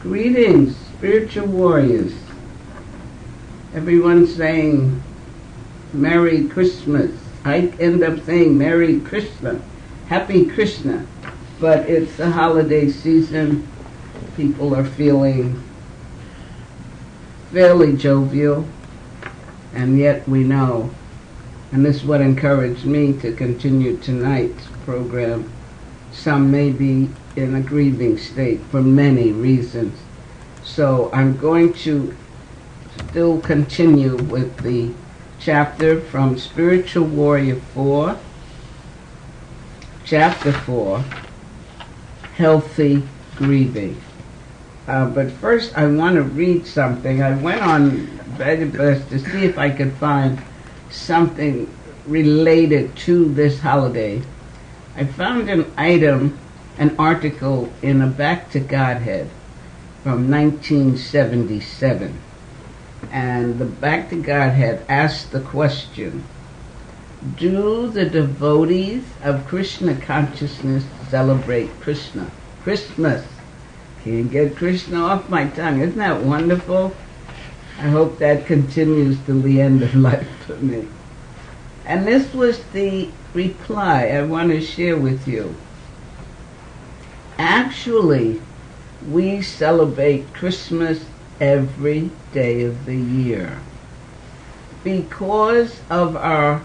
Greetings, spiritual warriors. Everyone's saying Merry Christmas. I end up saying Merry Krishna, Happy Krishna. But it's the holiday season. People are feeling fairly jovial, and yet we know, and this is what encouraged me to continue tonight's program, some may be in a grieving state for many reasons. So I'm going to still continue with the chapter from Spiritual Warrior 4, Chapter 4, Healthy Grieving. But first I want to read something. I went on Vedibus to see if I could find something related to this holiday. I found an article in a Back to Godhead from 1977. And the Back to Godhead asked the question, do the devotees of Krishna consciousness celebrate Christmas? Can't get Krishna off my tongue. Isn't that wonderful? I hope that continues till the end of life for me. And this was the reply I want to share with you. Actually, we celebrate Christmas every day of the year because our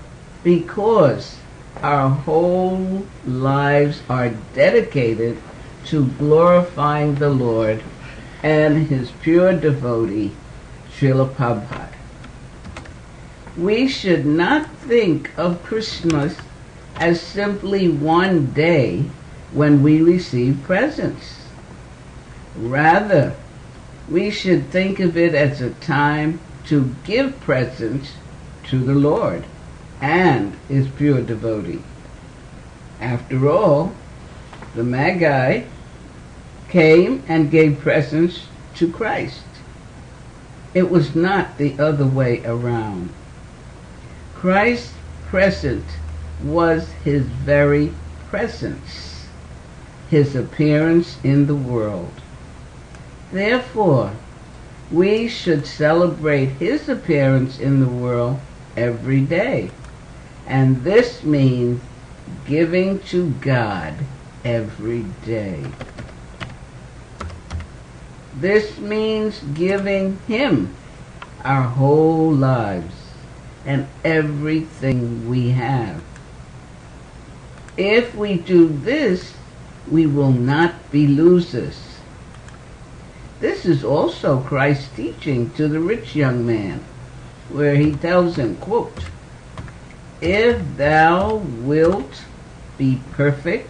whole lives are dedicated to glorifying the Lord and His pure devotee, Srila Prabhupada. We should not think of Christmas as simply one day when we receive presents. Rather, we should think of it as a time to give presents to the Lord and His pure devotee. After all, the Magi came and gave presents to Christ. It was not the other way around. Christ's present was His very presence, His appearance in the world. Therefore, we should celebrate His appearance in the world every day. And this means giving to God every day. This means giving Him our whole lives and everything we have. If we do this, we will not be losers. This is also Christ's teaching to the rich young man, where He tells him, quote, if thou wilt be perfect,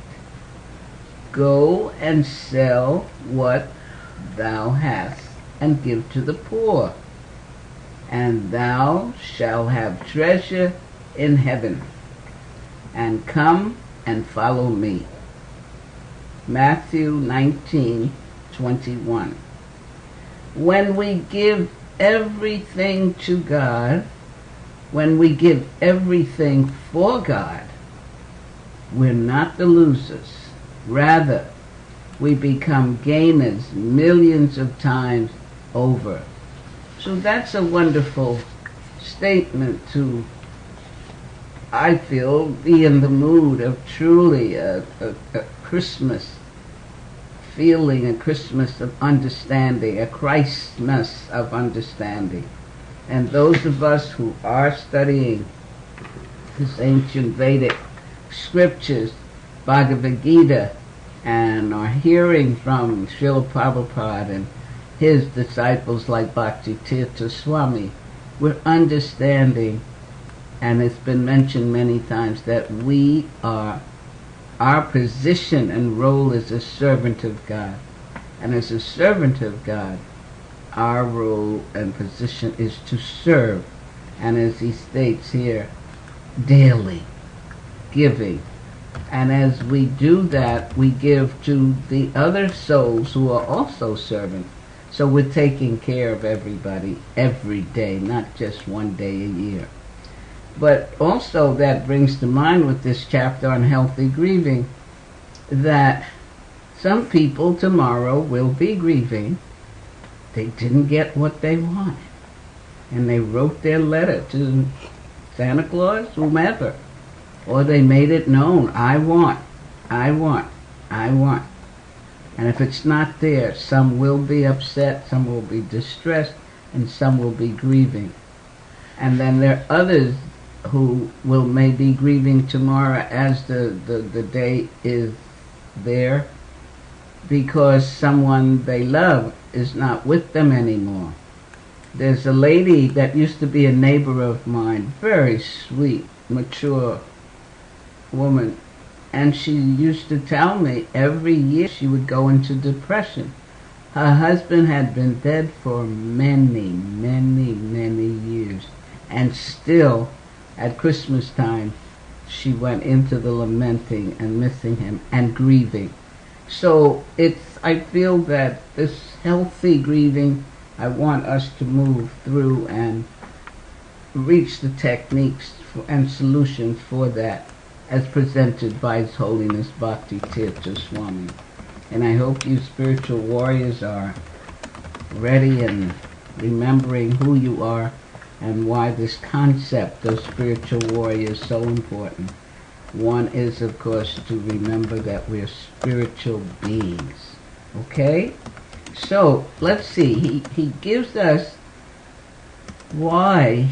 go and sell what thou hast and give to the poor, and thou shalt have treasure in heaven, and come and follow me. Matthew 19:21. When we give everything to God, when we give everything for God, we're not the losers. Rather, we become gainers millions of times over. So that's a wonderful statement to, I feel, be in the mood of truly a Christmas feeling, a Christmas of understanding, a Christmas of understanding. And those of us who are studying this ancient Vedic scriptures, Bhagavad Gita, and are hearing from Srila Prabhupada and his disciples like Bhakti Tirtha Swami, we're understanding, and it's been mentioned many times, that our position and role as a servant of God. And as a servant of God, our role and position is to serve. And as he states here, daily giving. And as we do that, we give to the other souls who are also servants. So we're taking care of everybody every day, not just one day a year. But also that brings to mind with this chapter on healthy grieving that some people tomorrow will be grieving they didn't get what they wanted. And they wrote their letter to Santa Claus, whomever. Or they made it known, I want, I want, I want. And if it's not there, some will be upset, some will be distressed, and some will be grieving. And then there are others who will may be grieving tomorrow as the day is there, because someone they love is not with them anymore. There's a lady that used to be a neighbor of mine, very sweet, mature woman, and she used to tell me every year she would go into depression. Her husband had been dead for many, many, many years, and still at Christmas time she went into the lamenting and missing him and grieving. So I feel that this healthy grieving, I want us to move through and reach the techniques and solutions for that as presented by His Holiness Bhakti Tirtha Swami. And I hope you spiritual warriors are ready and remembering who you are and why this concept of spiritual warrior is so important. One is, of course, to remember that we're spiritual beings. Okay? So, let's see. He gives us why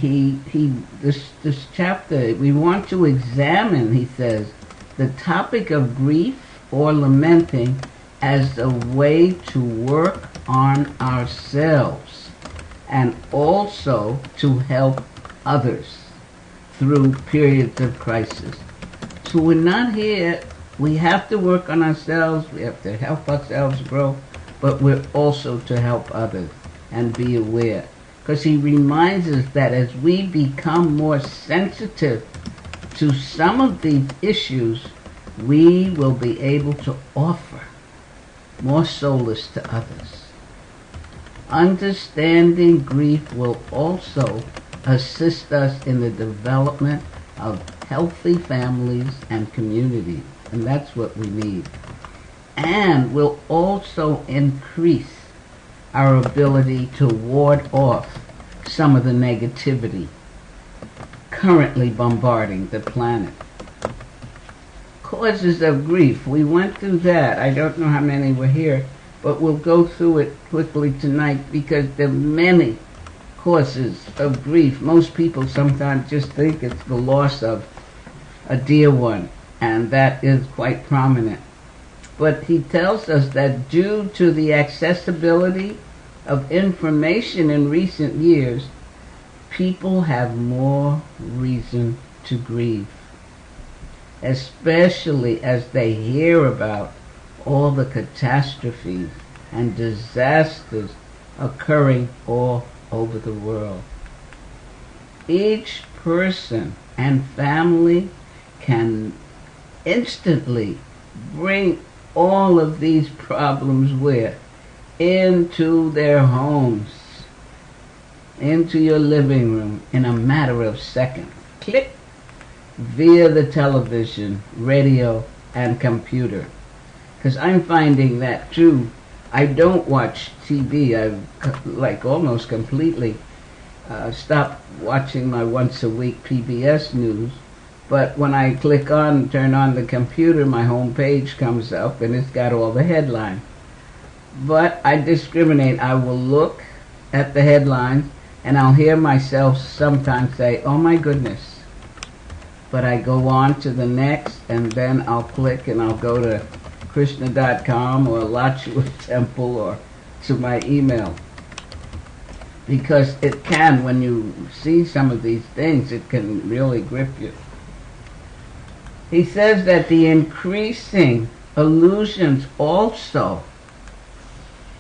this chapter, we want to examine, he says, the topic of grief or lamenting as a way to work on ourselves and also to help others through periods of crisis. So we're not here, we have to work on ourselves, we have to help ourselves grow, but we're also to help others and be aware. Because he reminds us that as we become more sensitive to some of these issues, we will be able to offer more solace to others. Understanding grief will also assist us in the development of healthy families and communities, and that's what we need. And will also increase our ability to ward off some of the negativity currently bombarding the planet. Causes of grief. We went through that. I don't know how many were here, but we'll go through it quickly tonight because there are many causes of grief. Most people sometimes just think it's the loss of a dear one, and that is quite prominent. But he tells us that due to the accessibility of information in recent years, people have more reason to grieve, especially as they hear about all the catastrophes and disasters occurring all over the world. Each person and family can instantly bring all of these problems where? Into their homes, into your living room in a matter of seconds. Click, via the television, radio, and computer. Because I'm finding that too. I don't watch TV. I've like almost completely stopped watching my once a week PBS news. But when I turn on the computer, my home page comes up and it's got all the headlines. But I discriminate. I will look at the headlines and I'll hear myself sometimes say, oh my goodness. But I go on to the next and then I'll click and I'll go to Krishna.com or Lachua Temple or to my email. Because it can, when you see some of these things, it can really grip you. He says that the increasing illusions also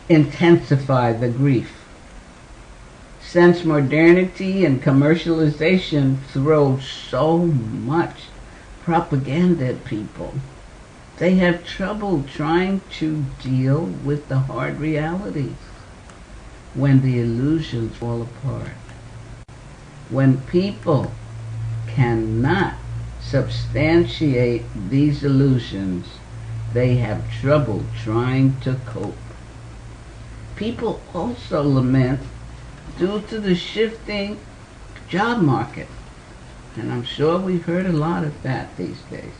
intensify the grief. Since modernity and commercialization throw so much propaganda at people, they have trouble trying to deal with the hard realities when the illusions fall apart. When people cannot substantiate these illusions, they have trouble trying to cope. people also lament due to the shifting job market. And I'm sure we've heard a lot of that these days.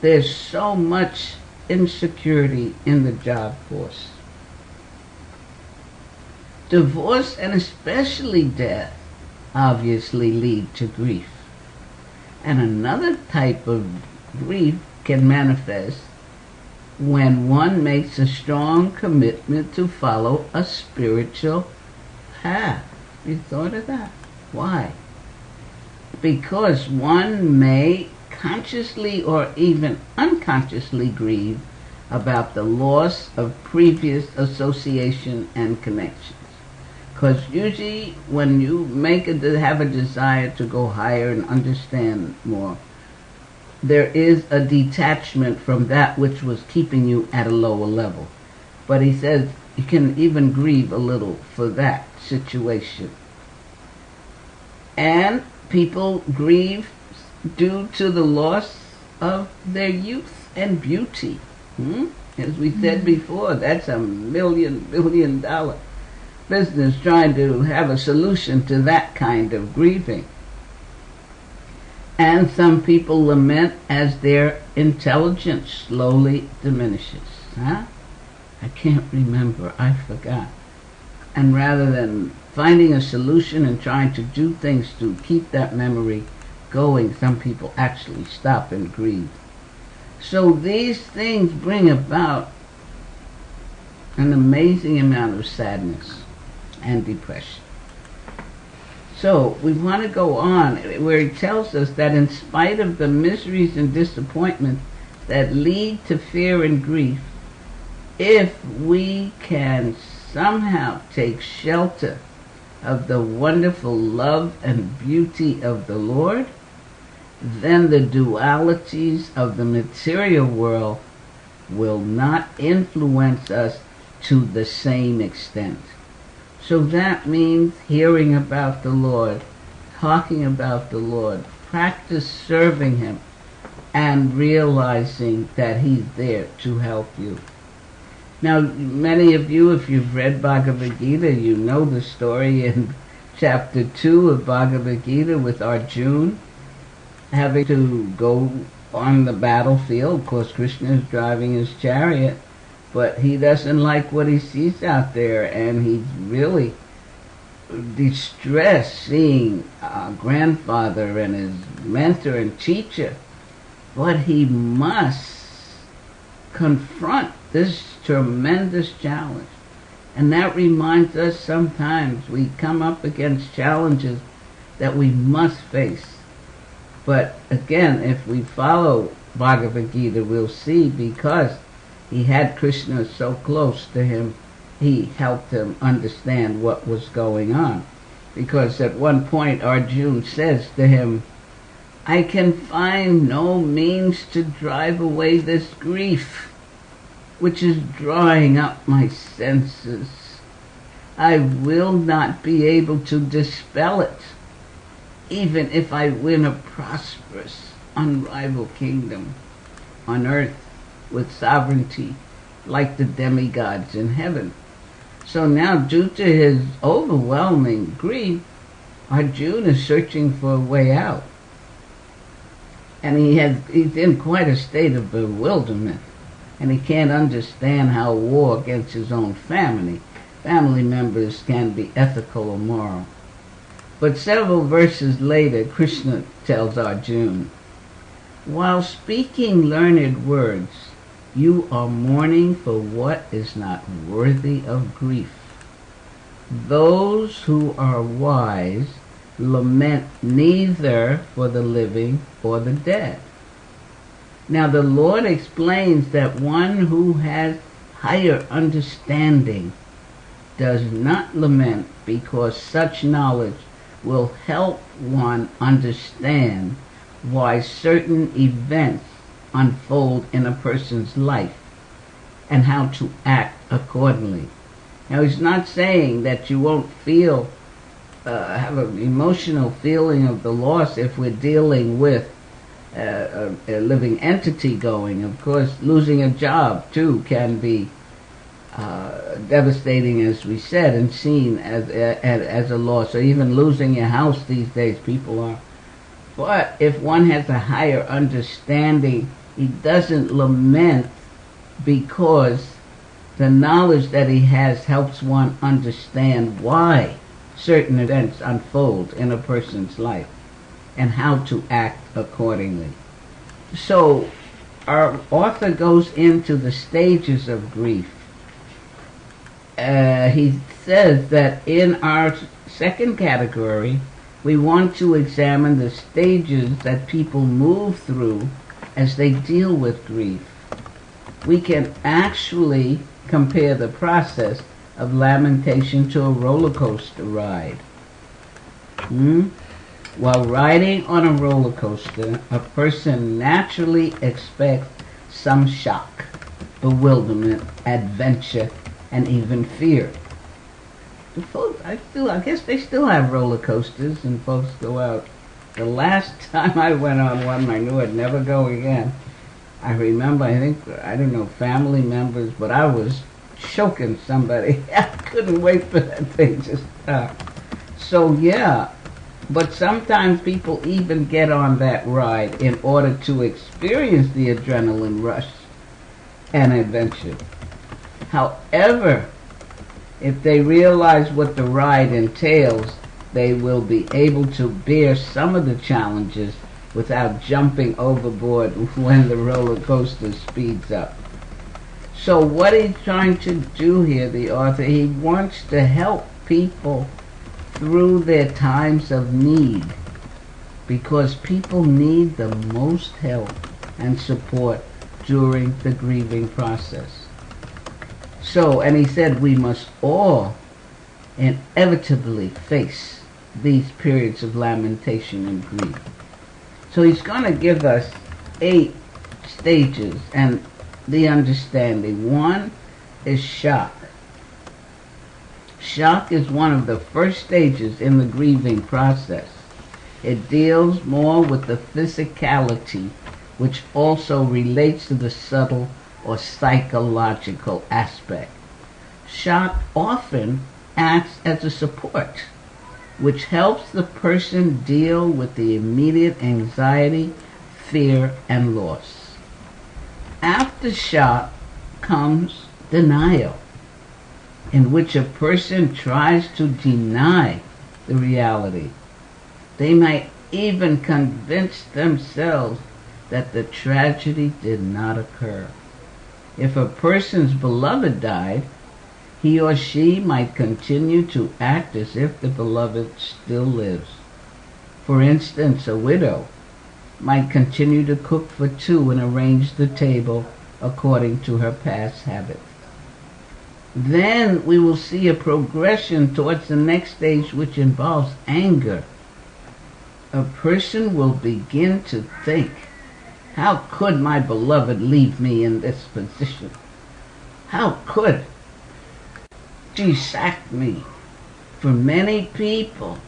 There's so much insecurity in the job force. Divorce, and especially death, obviously lead to grief. And another type of grief can manifest when one makes a strong commitment to follow a spiritual path. You thought of that? Why? Because one may consciously or even unconsciously grieve about the loss of previous association and connections. Because usually when you have a desire to go higher and understand more, there is a detachment from that which was keeping you at a lower level. But he says you can even grieve a little for that situation. And people grieve due to the loss of their youth and beauty. As we said before, that's a billion dollar business, trying to have a solution to that kind of grieving. And some people lament as their intelligence slowly diminishes. I can't remember, I forgot. And rather than finding a solution and trying to do things to keep that memory going, some people actually stop and grieve. So these things bring about an amazing amount of sadness and depression. So we want to go on where he tells us that in spite of the miseries and disappointments that lead to fear and grief, if we can somehow take shelter of the wonderful love and beauty of the Lord, then the dualities of the material world will not influence us to the same extent. So that means hearing about the Lord, talking about the Lord, practice serving Him, and realizing that He's there to help you. Now, many of you, if you've read Bhagavad Gita, you know the story in chapter 2 of Bhagavad Gita with Arjuna having to go on the battlefield. Of course, Krishna is driving his chariot, but he doesn't like what he sees out there, and he's really distressed seeing grandfather and his mentor and teacher. But he must confront this tremendous challenge. And that reminds us sometimes we come up against challenges that we must face. But again, if we follow Bhagavad Gita, we'll see because he had Krishna so close to him, he helped him understand what was going on. Because at one point Arjuna says to him, I can find no means to drive away this grief, which is drawing up my senses. I will not be able to dispel it, even if I win a prosperous, unrivaled kingdom on earth with sovereignty like the demigods in heaven. So now, due to his overwhelming grief, Arjuna is searching for a way out. And he's in quite a state of bewilderment. And he can't understand how war against his own family members can be ethical or moral. But several verses later, Krishna tells Arjuna, while speaking learned words, you are mourning for what is not worthy of grief. Those who are wise lament neither for the living or the dead. Now the Lord explains that one who has higher understanding does not lament because such knowledge will help one understand why certain events unfold in a person's life and how to act accordingly. Now he's not saying that you won't have an emotional feeling of the loss if we're dealing with a living entity going. Of course, losing a job too can be devastating, as we said, and seen as a loss, or even losing your house these days. People are. But if one has a higher understanding, he doesn't lament because the knowledge that he has helps one understand why certain events unfold in a person's life and how to act accordingly. So our author goes into the stages of grief. He says that in our second category, we want to examine the stages that people move through as they deal with grief. We can actually compare the process of lamentation to a roller coaster ride. While riding on a roller coaster, a person naturally expects some shock, bewilderment, adventure, and even fear. The folks, I guess they still have roller coasters, and folks go out. The last time I went on one, I knew I'd never go again. I remember, I don't know, family members, but I was choking somebody. I couldn't wait for that thing to stop. So yeah, but sometimes people even get on that ride in order to experience the adrenaline rush and adventure. However, if they realize what the ride entails, they will be able to bear some of the challenges without jumping overboard when the roller coaster speeds up. So what he's trying to do here, the author, he wants to help people through their times of need, because people need the most help and support during the grieving process. So, and he said we must all inevitably face these periods of lamentation and grief. So he's going to give us 8 stages and the understanding. 1 is shock. Shock is one of the first stages in the grieving process. It deals more with the physicality, which also relates to the subtle or psychological aspect. Shock often acts as a support, which helps the person deal with the immediate anxiety, fear, and loss. After shock comes denial, in which a person tries to deny the reality. They might even convince themselves that the tragedy did not occur. If a person's beloved died, he or she might continue to act as if the beloved still lives. For instance, a widow might continue to cook for 2 and arrange the table according to her past habits. Then we will see a progression towards the next stage, which involves anger. A person will begin to think, how could my beloved leave me in this position? How could she sack me? For many people,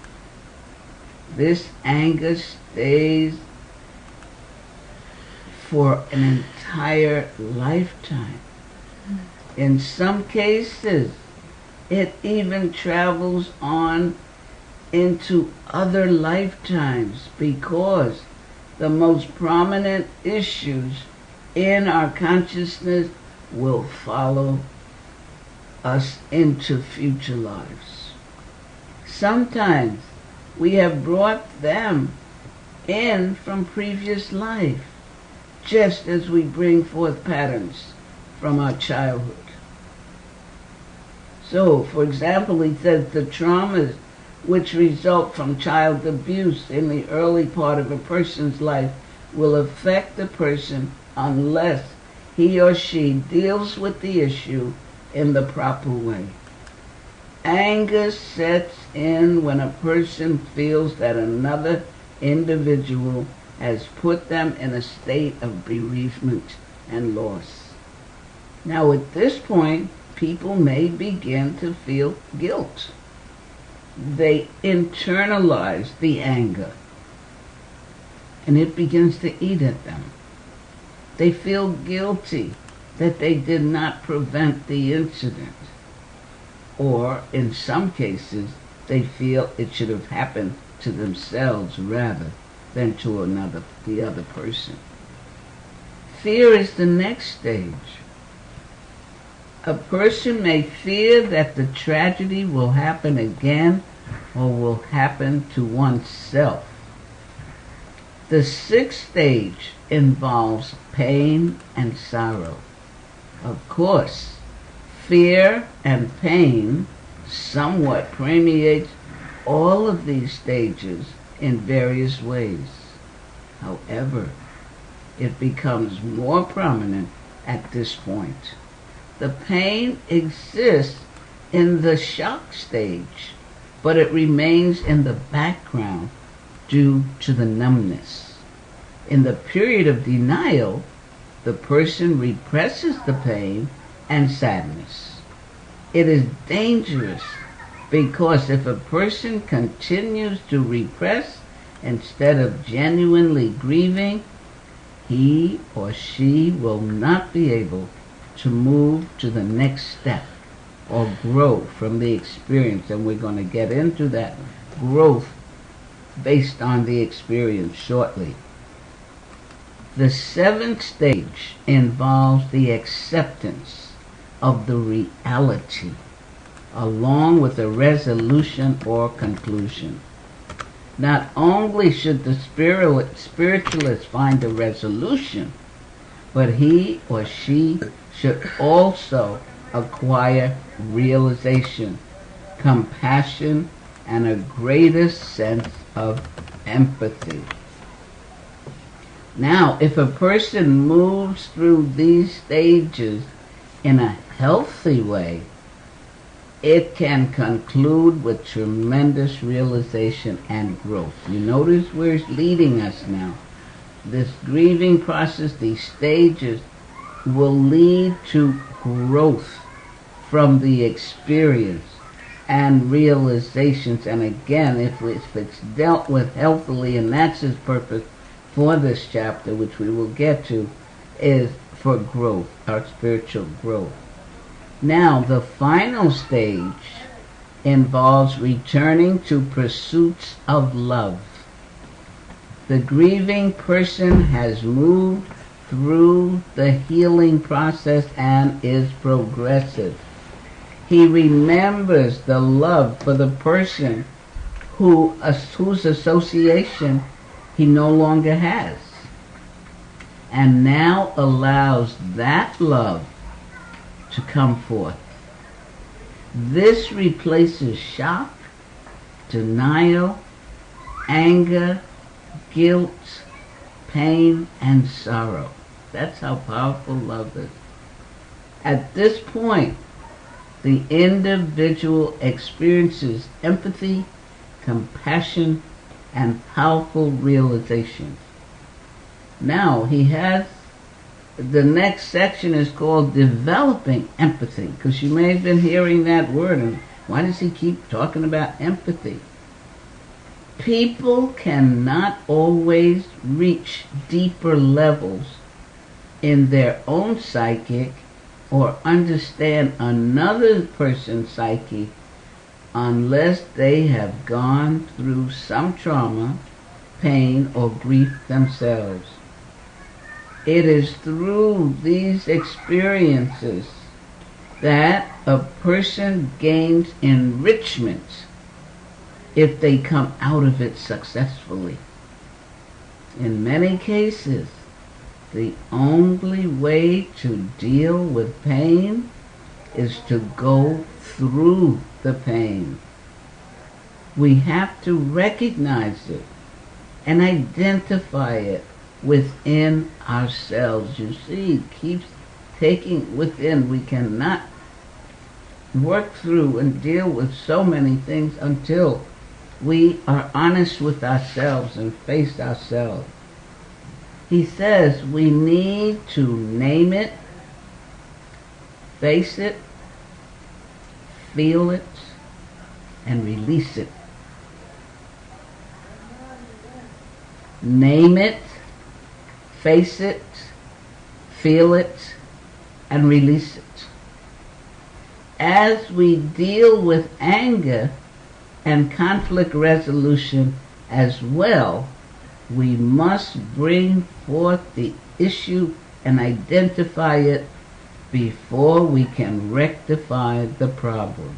this anger stays for an entire lifetime. In some cases, it even travels on into other lifetimes, because the most prominent issues in our consciousness will follow us into future lives. Sometimes we have brought them in from previous life, just as we bring forth patterns from our childhood. So, for example, he says the traumas which result from child abuse in the early part of a person's life will affect the person unless he or she deals with the issue in the proper way. Anger sets in when a person feels that another individual has put them in a state of bereavement and loss. Now, at this point, people may begin to feel guilt. They internalize the anger, and it begins to eat at them. They feel guilty that they did not prevent the incident. Or, in some cases, they feel it should have happened to themselves rather than to the other person. Fear is the next stage. A person may fear that the tragedy will happen again or will happen to oneself. The sixth stage involves pain and sorrow. Of course, fear and pain somewhat permeate all of these stages in various ways. However, it becomes more prominent at this point. The pain exists in the shock stage, but it remains in the background due to the numbness. In the period of denial, the person represses the pain and sadness. It is dangerous because if a person continues to repress instead of genuinely grieving, he or she will not be able to move to the next step or grow from the experience. And we're going to get into that growth based on the experience shortly. The seventh stage involves the acceptance of the reality, along with a resolution or conclusion. Not only should the spiritualist find a resolution, but he or she should also acquire realization, compassion, and a greater sense of empathy. Now, if a person moves through these stages in a healthy way, it can conclude with tremendous realization and growth. You notice where it's leading us now. This grieving process, these stages, will lead to growth from the experience and realizations. And again, if it's dealt with healthily, and that's his purpose for this chapter, which we will get to, is for growth, our spiritual growth. Now, the final stage involves returning to pursuits of love. The grieving person has moved through the healing process and is progressive. He remembers the love for the person whose association he no longer has, and now allows that love to come forth. This replaces shock, denial, anger, guilt, pain, and sorrow. That's how powerful love is. At this point, the individual experiences empathy, compassion, and powerful realization. Now, the next section is called developing empathy, because you may have been hearing that word, and why does he keep talking about empathy? People cannot always reach deeper levels in their own psychic or understand another person's psyche unless they have gone through some trauma, pain, or grief themselves. It is through these experiences that a person gains enrichment if they come out of it successfully. In many cases, the only way to deal with pain is to go through the pain. We have to recognize it and identify it within ourselves. You see, it keeps taking within. We cannot work through and deal with so many things until we are honest with ourselves and face ourselves. He says we need to name it, face it, feel it, and release it. Name it, face it, feel it, and release it. As we deal with anger and conflict resolution as well, we must bring forth the issue and identify it before we can rectify the problem.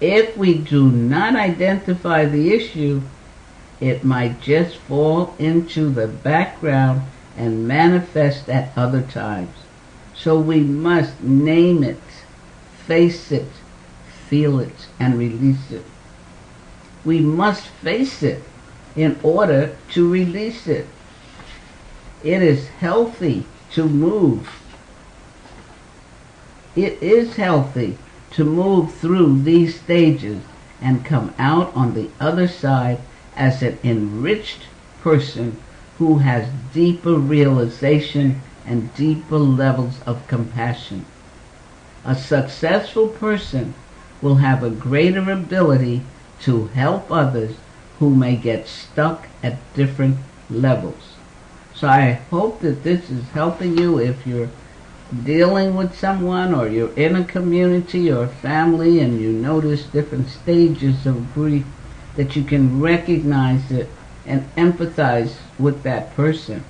If we do not identify the issue, it might just fall into the background and manifest at other times. So we must name it, face it, feel it, and release it. We must face it in order to release it. It is healthy to move. It is healthy to move through these stages and come out on the other side as an enriched person who has deeper realization and deeper levels of compassion. A successful person will have a greater ability to help others who may get stuck at different levels. So I hope that this is helping you if you're dealing with someone or you're in a community or family and you notice different stages of grief, that you can recognize it and empathize with that person.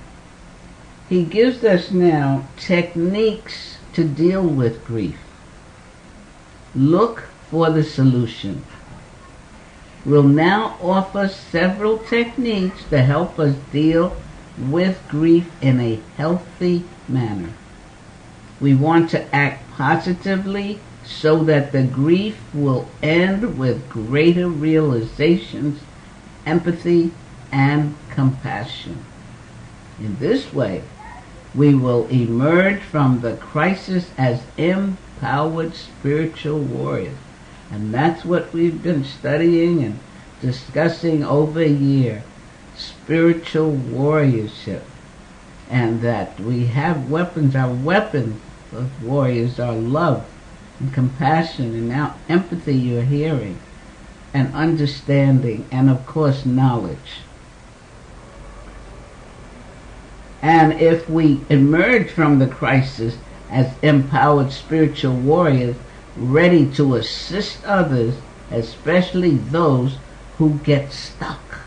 He gives us now techniques to deal with grief. Look for the solution. We'll now offer several techniques to help us deal with grief in a healthy manner. We want to act positively so that the grief will end with greater realizations, empathy, and compassion. In this way, we will emerge from the crisis as empowered spiritual warriors. And that's what we've been studying and discussing over a year, spiritual warriorship. And that we have weapons. Our weapons of warriors are love and compassion and now empathy you're hearing, and understanding, and of course knowledge. And if we emerge from the crisis as empowered spiritual warriors, ready to assist others, especially those who get stuck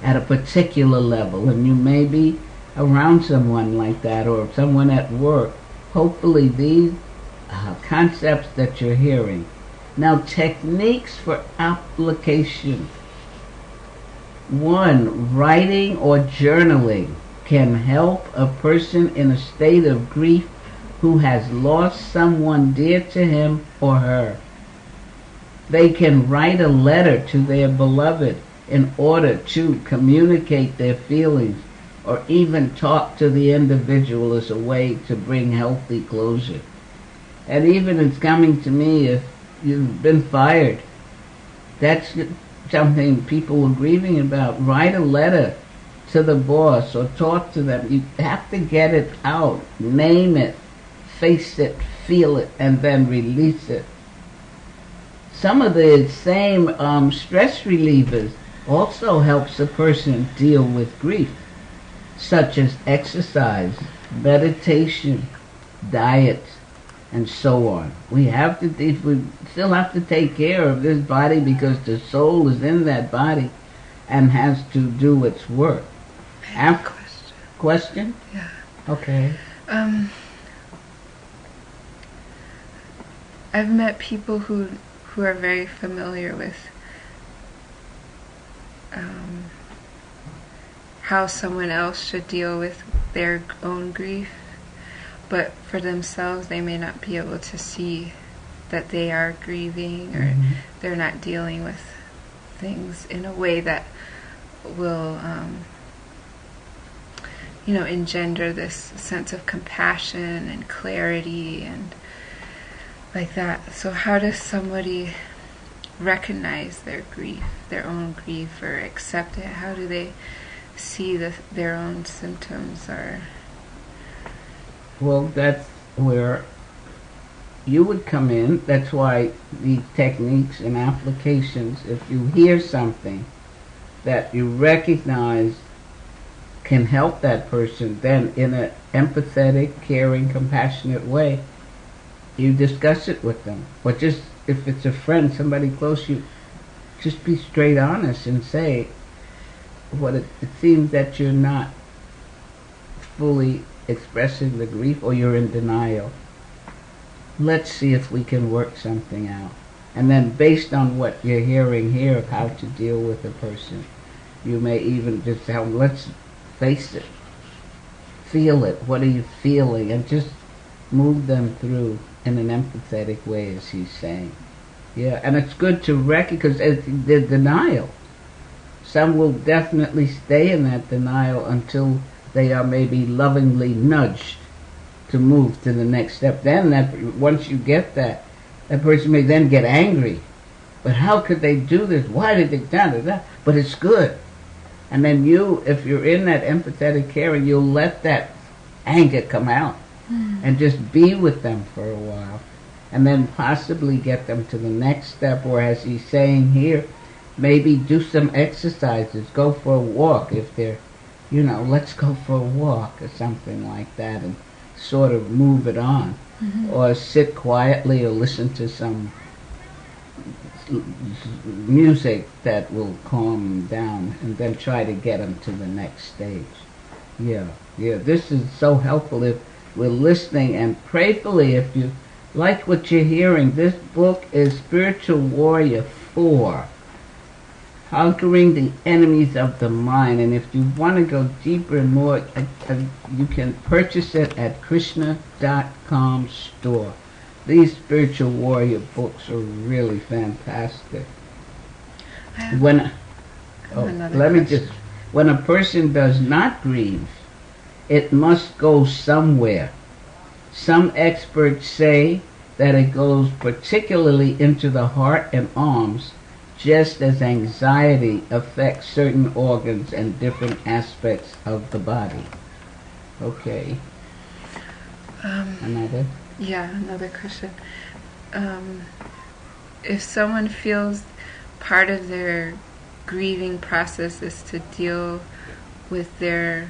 at a particular level, and you may be around someone like that or someone at work, hopefully these concepts that you're hearing. Now, techniques for application. 1, writing or journaling can help a person in a state of grief who has lost someone dear to him or her. They can write a letter to their beloved in order to communicate their feelings, or even talk to the individual as a way to bring healthy closure. And even it's coming to me, if you've been fired, that's something people were grieving about. Write a letter to the boss or talk to them. You have to get it out, name it, face it, feel it, and then release it. Some of the same stress relievers also helps a person deal with grief, such as exercise, meditation, diet, and so on. We still have to take care of this body because the soul is in that body and has to do its work. I have a question. Yeah. Okay. I've met people who are very familiar with how someone else should deal with their own grief, but for themselves they may not be able to see that they are grieving, or they're not dealing with things in a way that will engender this sense of compassion and clarity and like that. So how does somebody recognize their grief, their own grief, or accept it? How do they see their own symptoms? Or well, that's where you would come in. That's why the techniques and applications, if you hear something that you recognize can help that person, then in an empathetic, caring, compassionate way, you discuss it with them. Or just, if it's a friend, somebody close, you just be straight honest and say, it seems that you're not fully expressing the grief, or you're in denial. Let's see if we can work something out. And then based on what you're hearing here of how to deal with a person, you may even just tell them, let's face it, feel it, what are you feeling, and just move them through in an empathetic way, as he's saying. Yeah, and it's good to recognize, because the denial, some will definitely stay in that denial until they are maybe lovingly nudged to move to the next step. Then once you get that person may then get angry. But how could they do this? Why did they do that? But it's good. And then you, if you're in that empathetic caring, you'll let that anger come out and just be with them for a while. And then possibly get them to the next step, or as he's saying here, maybe do some exercises, go for a walk if they're, let's go for a walk or something like that, and sort of move it on. Or sit quietly or listen to some music that will calm them down, and then try to get them to the next stage. Yeah, this is so helpful if we're listening, and prayerfully, if you like what you're hearing, this book is Spiritual Warrior 4, Conquering the Enemies of the Mind. And if you want to go deeper and more, you can purchase it at Krishna.com store. These Spiritual Warrior books are really fantastic. When a person does not grieve, it must go somewhere. Some experts say that it goes particularly into the heart and arms, just as anxiety affects certain organs and different aspects of the body. Okay. Another? Yeah, another question. If someone feels part of their grieving process is to deal with their,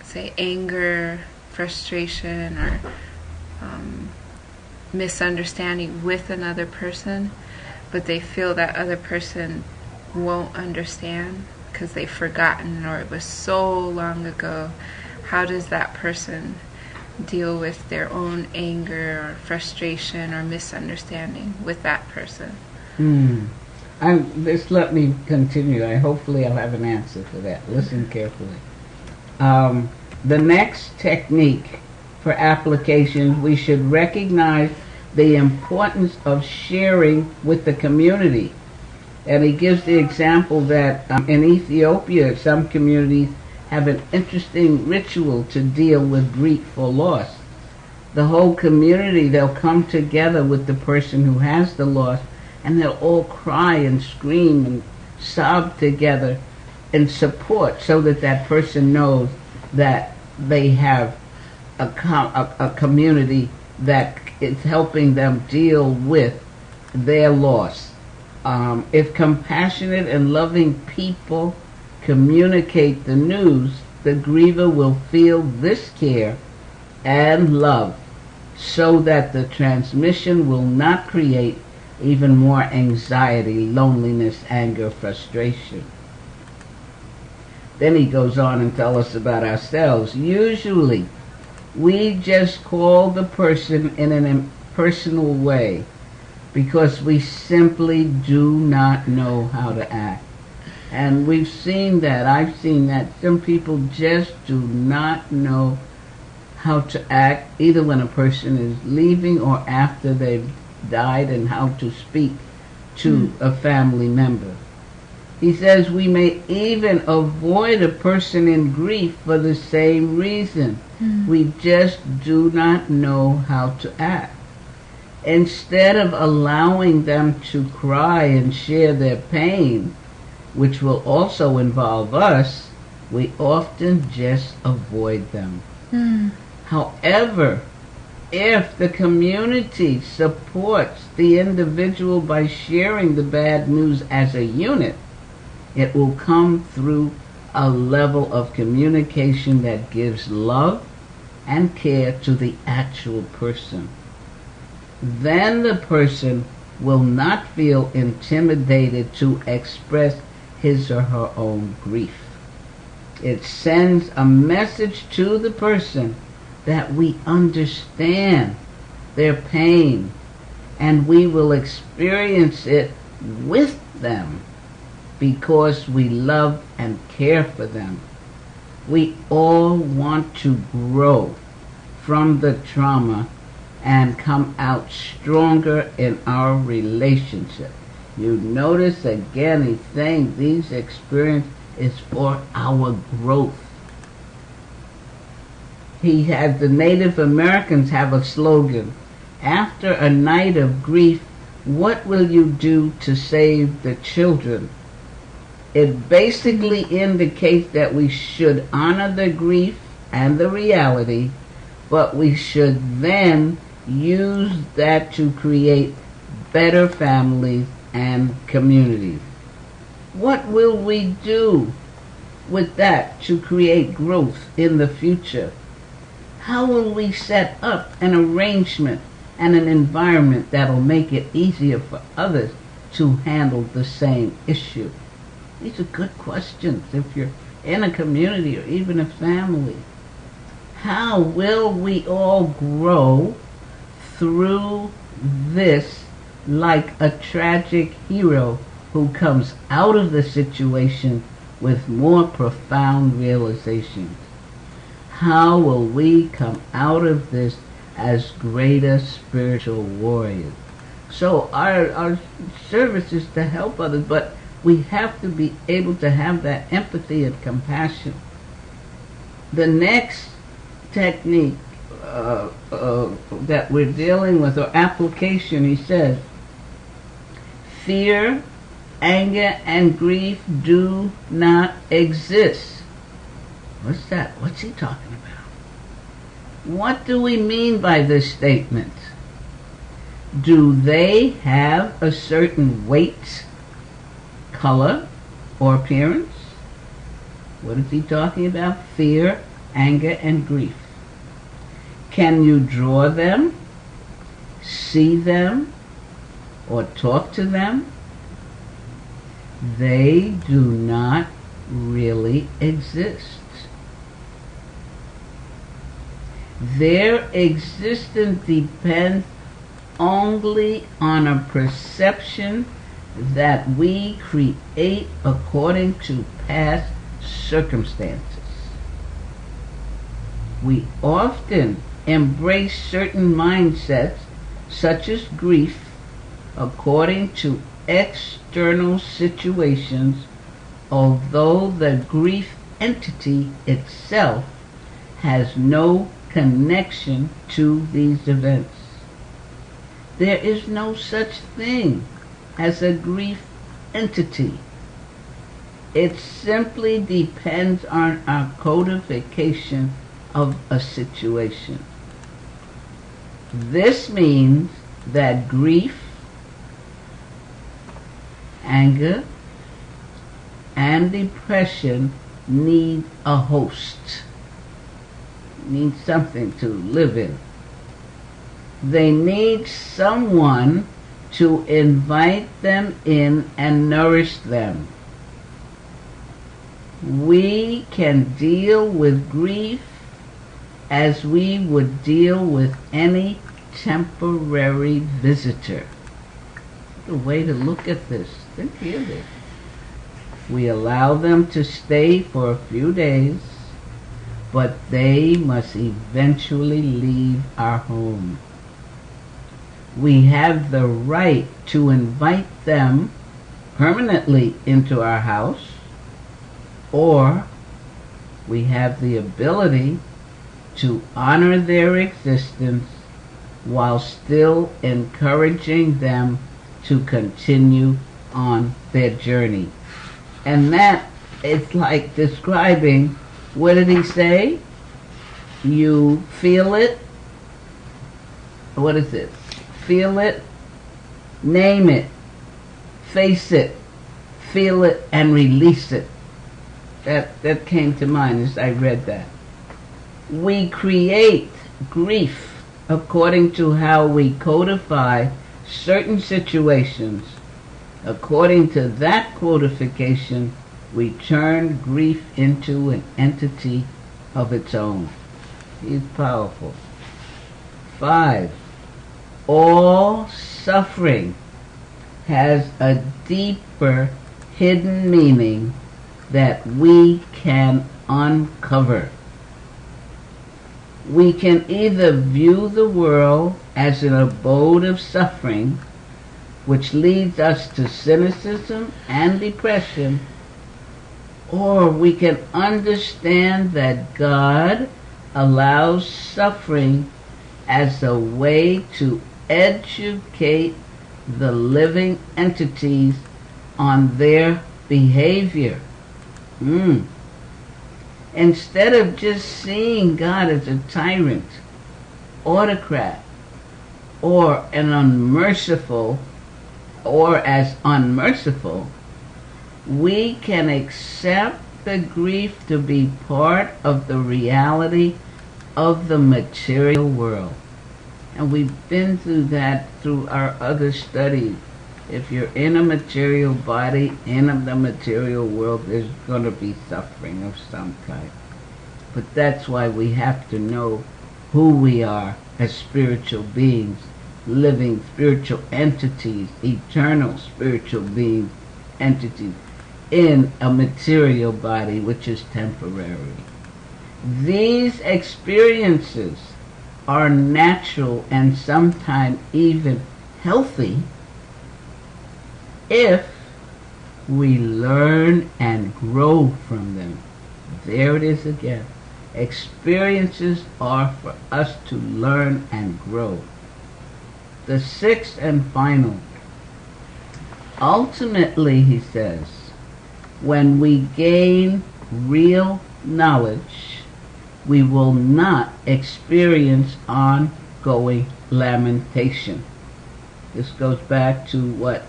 say, anger, frustration, or misunderstanding with another person, but they feel that other person won't understand because they've forgotten, or it was so long ago, how does that person deal with their own anger or frustration or misunderstanding with that person? Just let me continue. Hopefully I'll have an answer for that. Listen carefully. The next technique for application, we should recognize the importance of sharing with the community. And he gives the example that in Ethiopia, some communities have an interesting ritual to deal with grief or loss. The whole community, they'll come together with the person who has the loss, and they'll all cry and scream and sob together in support, so that that person knows that they have a community that is helping them deal with their loss. If compassionate and loving people communicate the news, the griever will feel this care and love, so that the transmission will not create even more anxiety, loneliness, anger, frustration. Then he goes on and tells us about ourselves. Usually, we just call the person in an impersonal way because we simply do not know how to act. And we've seen that. I've seen that. Some people just do not know how to act, either when a person is leaving or after they've died, and how to speak to a family member. He says we may even avoid a person in grief for the same reason. We just do not know how to act. Instead of allowing them to cry and share their pain, which will also involve us, we often just avoid them. However, if the community supports the individual by sharing the bad news as a unit, it will come through a level of communication that gives love and care to the actual person. Then the person will not feel intimidated to express his or her own grief. It sends a message to the person that we understand their pain and we will experience it with them because we love and care for them. We all want to grow from the trauma and come out stronger in our relationship. You notice again he's saying these experiences is for our growth. He has the Native Americans have a slogan. After a night of grief, what will you do to save the children? It basically indicates that we should honor the grief and the reality, but we should then use that to create better families and communities. What will we do with that to create growth in the future? How will we set up an arrangement and an environment that'll make it easier for others to handle the same issue? These are good questions if you're in a community or even a family. How will we all grow through this like a tragic hero who comes out of the situation with more profound realizations? How will we come out of this as greater spiritual warriors? So our service is to help others, but we have to be able to have that empathy and compassion. The next technique that we're dealing with, or application, he says, fear, anger, and grief do not exist. What's that? What's he talking about? What do we mean by this statement? Do they have a certain weight, color, or appearance? What is he talking about? Fear, anger, and grief. Can you draw them, see them, or talk to them? They do not really exist. Their existence depends only on a perception that we create according to past circumstances. We often embrace certain mindsets, such as grief, according to external situations, although the grief entity itself has no connection to these events. There is no such thing as a grief entity. It simply depends on our codification of a situation. This means that grief, anger, and depression need a host, need something to live in. They need someone to invite them in and nourish them. We can deal with grief as we would deal with any temporary visitor. The way to look at this. Think of it. We allow them to stay for a few days, but they must eventually leave our home. We have the right to invite them permanently into our house, or we have the ability to honor their existence while still encouraging them to continue on their journey. And that is like describing, what did he say? You feel it. What is it? Feel it, name it, face it, feel it, and release it. that came to mind as I read that. We create grief according to how we codify certain situations. According to that codification, we turn grief into an entity of its own. He's powerful. 5. All suffering has a deeper hidden meaning that we can uncover. We can either view the world as an abode of suffering, which leads us to cynicism and depression, or we can understand that God allows suffering as a way to educate the living entities on their behavior. Instead of just seeing God as a tyrant, autocrat, or as unmerciful, we can accept the grief to be part of the reality of the material world. And we've been through that through our other studies. If you're in a material body, in the material world, there's going to be suffering of some kind. But that's why we have to know who we are as spiritual beings, living spiritual entities, eternal spiritual beings, entities, in a material body which is temporary. These experiences are natural and sometimes even healthy if we learn and grow from them. There it is again. Experiences are for us to learn and grow. The 6th and final. Ultimately, he says, when we gain real knowledge, we will not experience ongoing lamentation. This goes back to what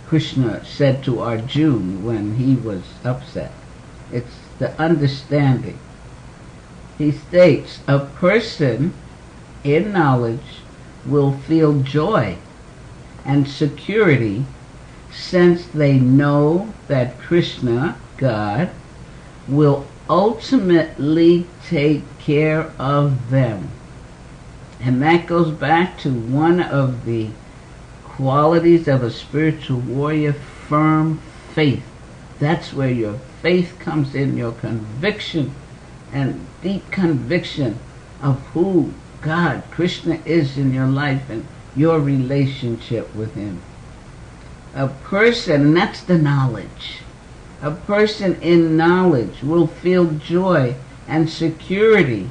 Krishna said to Arjuna when he was upset. It's the understanding. He states, a person in knowledge will feel joy and security since they know that Krishna, God, will ultimately take care of them. And that goes back to one of the qualities of a spiritual warrior, firm faith. That's where your faith comes in, your conviction and deep conviction of who God, Krishna, is in your life and your relationship with him. A person, and that's the knowledge, a person in knowledge will feel joy and security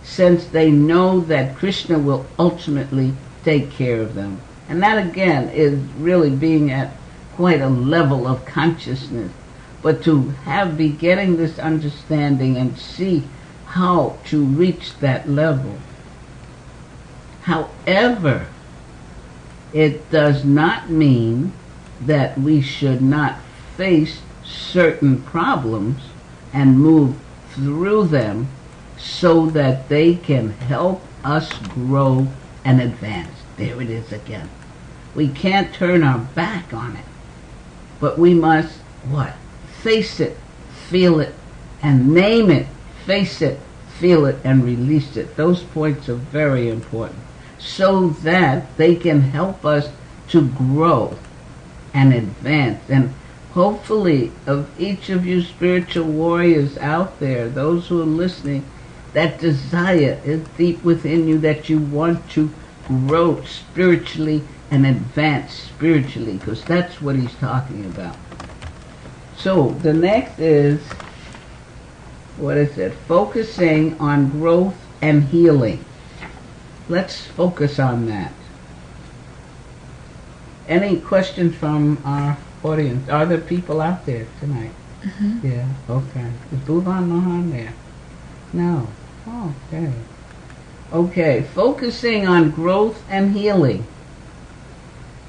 since they know that Krishna will ultimately take care of them. And that again is really being at quite a level of consciousness. But to be getting this understanding and see how to reach that level. However, it does not mean that we should not face certain problems and move through them so that they can help us grow and advance. There it is again. We can't turn our back on it, but we must, what? Face it, feel it, and name it. Face it, feel it, and release it. Those points are very important so that they can help us to grow and advance. And hopefully of each of you spiritual warriors out there, those who are listening, that desire is deep within you that you want to grow spiritually and advance spiritually, because that's what he's talking about. So the next is, focusing on growth and healing. Let's focus on that. Any questions from our audience? Are there people out there tonight? Mm-hmm. Yeah, okay. Is Bhuvan Mohan there? No. Okay. Okay, focusing on growth and healing.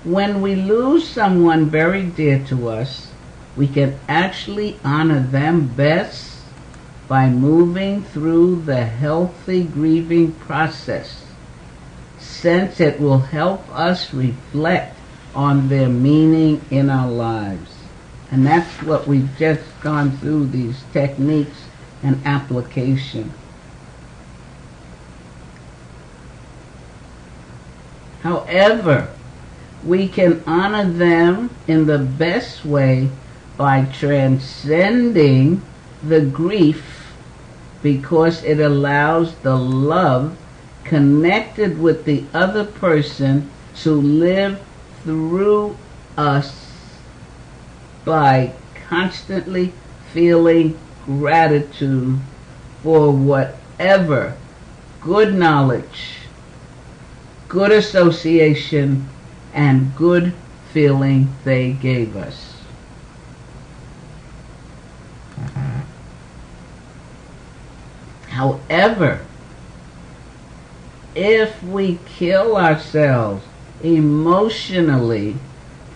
When we lose someone very dear to us, We can actually honor them best by moving through the healthy grieving process, since it will help us reflect on their meaning in our lives. And that's what we've just gone through, these techniques and application. However, we can honor them in the best way by transcending the grief, because it allows the love connected with the other person to live through us by constantly feeling gratitude for whatever good knowledge, good association, and good feeling they gave us. However, if we kill ourselves emotionally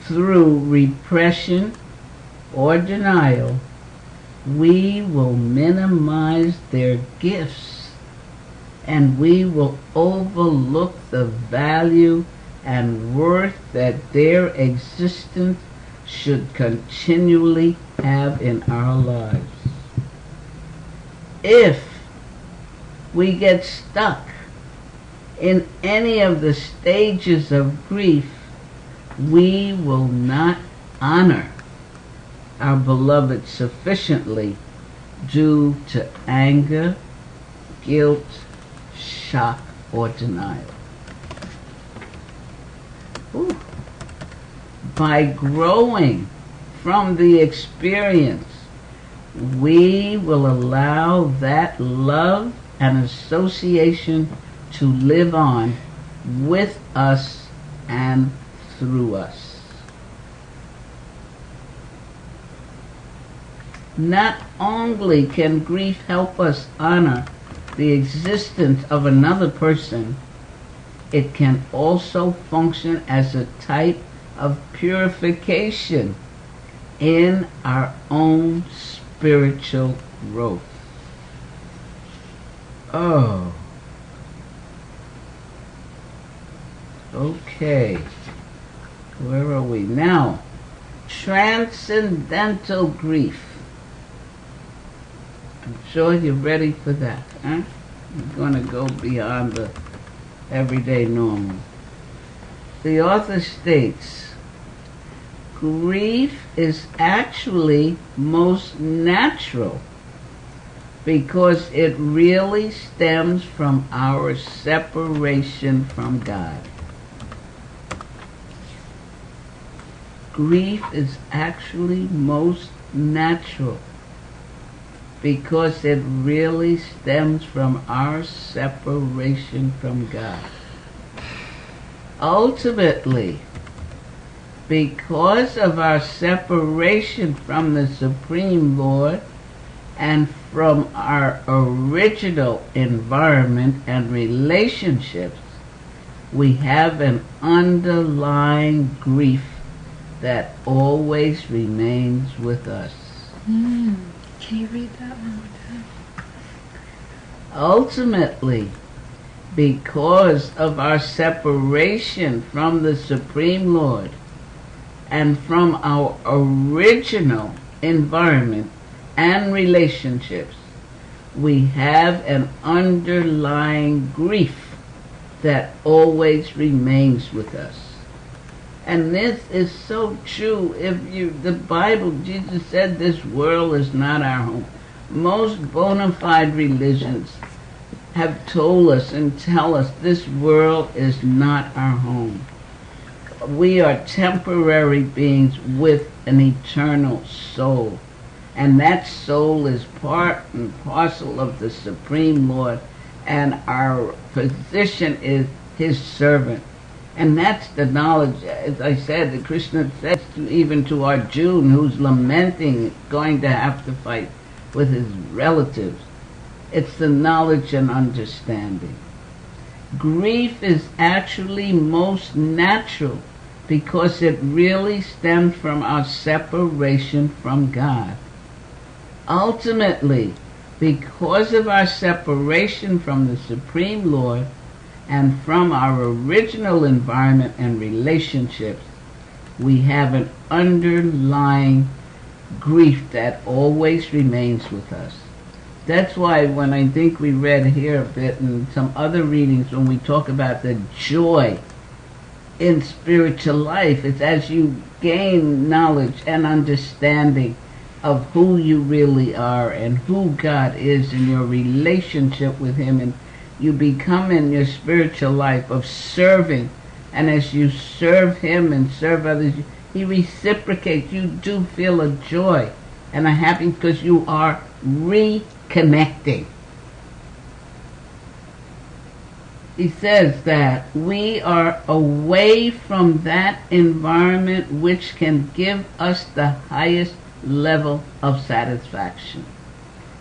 through repression or denial, we will minimize their gifts, and we will overlook the value and worth that their existence should continually have in our lives. If we get stuck in any of the stages of grief, we will not honor our beloved sufficiently due to anger, guilt, shock, or denial. Ooh. By growing from the experience, we will allow that love and association to live on with us and through us. Not only can grief help us honor the existence of another person, it can also function as a type of purification in our own spiritual growth. Oh. Okay. Where are we now? Transcendental grief. I'm sure you're ready for that, huh? We're going to go beyond the everyday normal. The author states, grief is actually most natural because it really stems from our separation from God. Grief is actually most natural because it really stems from our separation from God. Ultimately, because of our separation from the Supreme Lord and from our original environment and relationships, we have an underlying grief that always remains with us. Can you read that one more time? Ultimately, because of our separation from the Supreme Lord and from our original environment and relationships, we have an underlying grief that always remains with us. And this is so true. The Bible, Jesus said this world is not our home. Most bona fide religions have told us and tell us this world is not our home. We are temporary beings with an eternal soul. And that soul is part and parcel of the Supreme Lord, and our position is His servant. And that's the knowledge, as I said, that Krishna says even to Arjuna, who's lamenting going to have to fight with his relatives. It's the knowledge and understanding. Grief is actually most natural because it really stems from our separation from God. Ultimately, because of our separation from the Supreme Lord and from our original environment and relationships, we have an underlying grief that always remains with us. That's why when I think we read here a bit and some other readings when we talk about the joy in spiritual life, it's as you gain knowledge and understanding of who you really are and who God is in your relationship with Him, and you become in your spiritual life of serving, and as you serve Him and serve others, He reciprocates. You do feel a joy and a happiness because you are reconnecting. He says that we are away from that environment which can give us the highest level of satisfaction.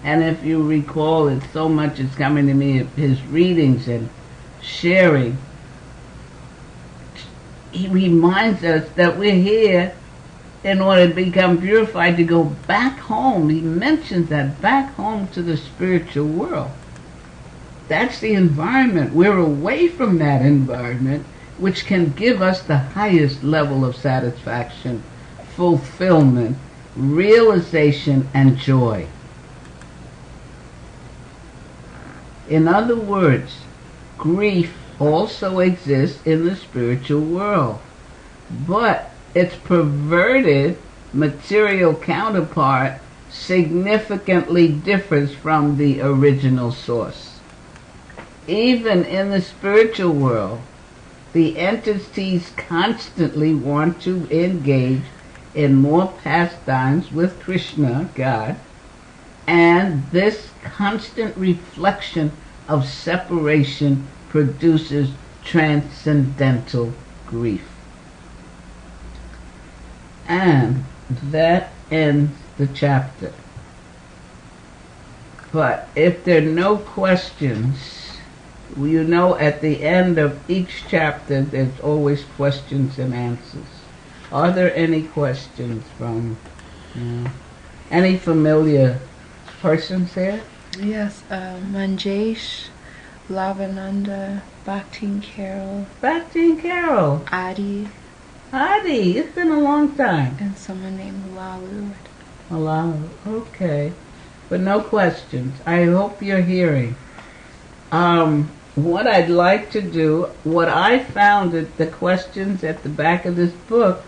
And if you recall, it's so much is coming to me of his readings and sharing. He reminds us that we're here in order to become purified, to go back home. He mentions that, back home to the spiritual world. That's the environment. We're away from that environment, which can give us the highest level of satisfaction, fulfillment, realization, and joy. In other words, grief also exists in the spiritual world, but its perverted material counterpart significantly differs from the original source. Even in the spiritual world, the entities constantly want to engage in more pastimes with Krishna, God, and this constant reflection of separation produces transcendental grief. And that ends the chapter. But if there are no questions, you know, at the end of each chapter there's always questions and answers. Are there any questions from any familiar persons here? Yes, Manjesh, Lavananda, Bhakti and Carol. Bhakti and Carol. Adi. Adi, it's been a long time. And someone named Lalu. Lalu, okay. But no questions. I hope you're hearing. What I'd like to do, what I found at the questions at the back of this book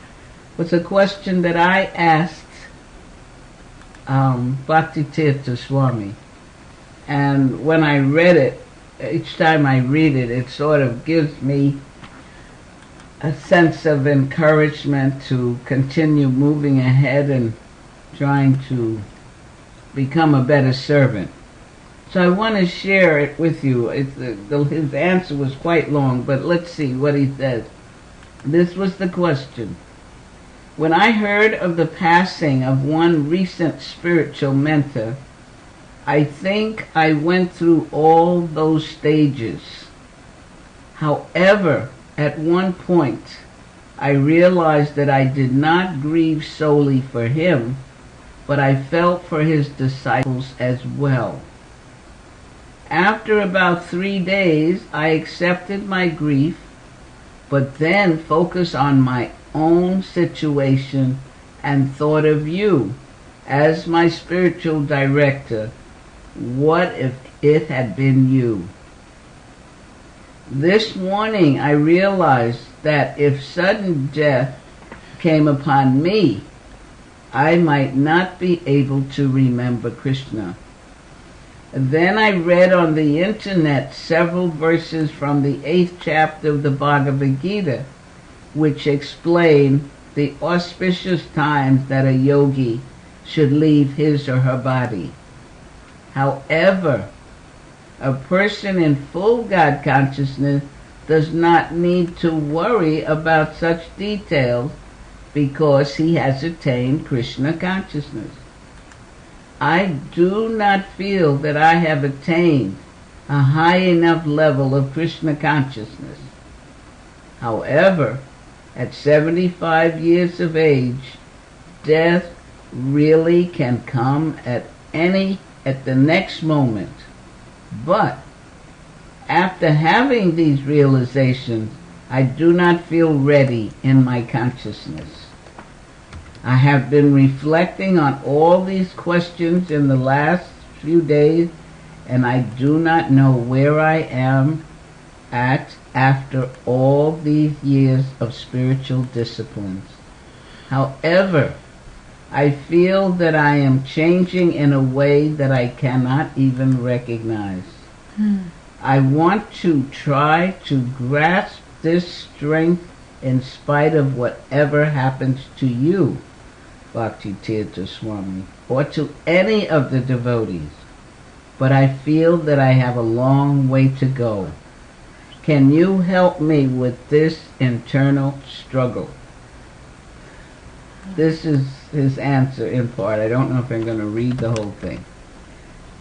was a question that I asked Bhakti Tirtha Swami. And when I read it, each time I read it, it sort of gives me a sense of encouragement to continue moving ahead and trying to become a better servant. So I want to share it with you. His answer was quite long, but let's see what he says. This was the question. When I heard of the passing of one recent spiritual mentor, I think I went through all those stages. However, at one point, I realized that I did not grieve solely for him, but I felt for his disciples as well. After about 3 days, I accepted my grief, but then focused on my own situation and thought of you as my spiritual director. What if it had been you? This morning I realized that if sudden death came upon me, I might not be able to remember Krishna. Then I read on the internet several verses from the 8th chapter of the Bhagavad Gita, which explain the auspicious times that a yogi should leave his or her body. However, a person in full God consciousness does not need to worry about such details because he has attained Krishna consciousness. I do not feel that I have attained a high enough level of Krishna consciousness. However, At 75 years of age, death really can come at the next moment. But after having these realizations, I do not feel ready in my consciousness. I have been reflecting on all these questions in the last few days, and I do not know where I am at after all these years of spiritual disciplines. However, I feel that I am changing in a way that I cannot even recognize. I want to try to grasp this strength in spite of whatever happens to you, Bhakti Tirtha Swami, or to any of the devotees. But I feel that I have a long way to go. Can you help me with this internal struggle? This is his answer in part. I don't know if I'm going to read the whole thing.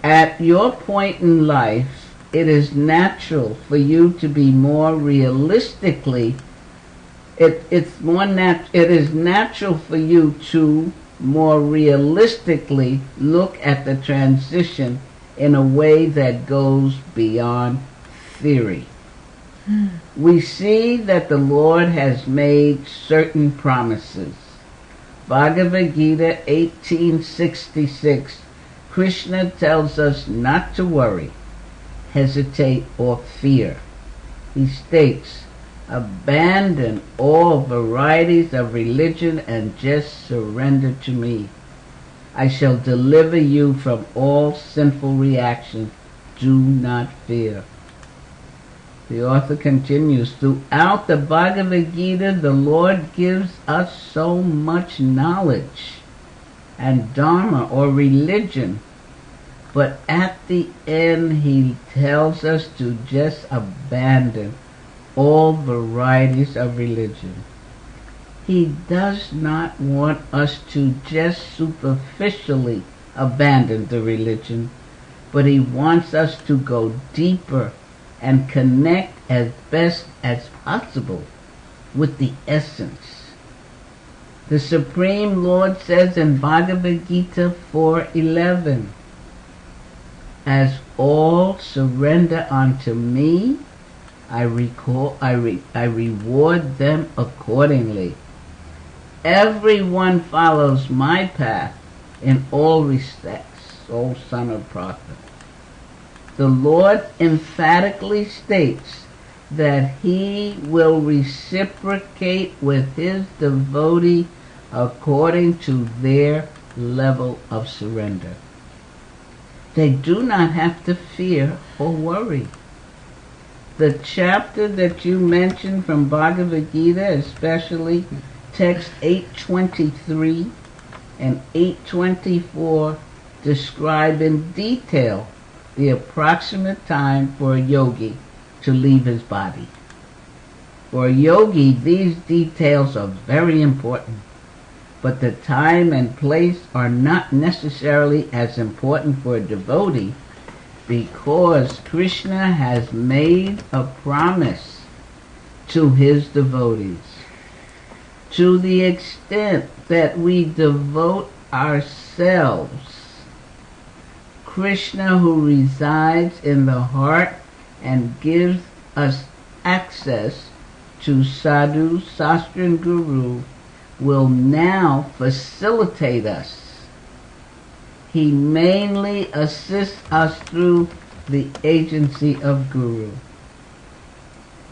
At your point in life, it is natural for you to be more realistically, it is natural for you to more realistically look at the transition in a way that goes beyond theory. We see that the Lord has made certain promises. Bhagavad Gita 1866, Krishna tells us not to worry, hesitate, or fear. He states, abandon all varieties of religion and just surrender to me. I shall deliver you from all sinful reactions. Do not fear. The author continues, throughout the Bhagavad Gita, the Lord gives us so much knowledge and dharma or religion, but at the end he tells us to just abandon all varieties of religion. He does not want us to just superficially abandon the religion, but he wants us to go deeper and connect as best as possible with the essence. The Supreme Lord says in Bhagavad Gita 4:11, as all surrender unto me, I reward them accordingly. Everyone follows my path in all respects, O son of Pratha. The Lord emphatically states that he will reciprocate with his devotee according to their level of surrender. They do not have to fear or worry. The chapter that you mentioned from Bhagavad Gita, especially text 823 and 824, describe in detail the approximate time for a yogi to leave his body. For a yogi, these details are very important, but the time and place are not necessarily as important for a devotee, because Krishna has made a promise to his devotees. To the extent that we devote ourselves, Krishna, who resides in the heart and gives us access to Sadhu, Sastra, and Guru, will now facilitate us. He mainly assists us through the agency of Guru.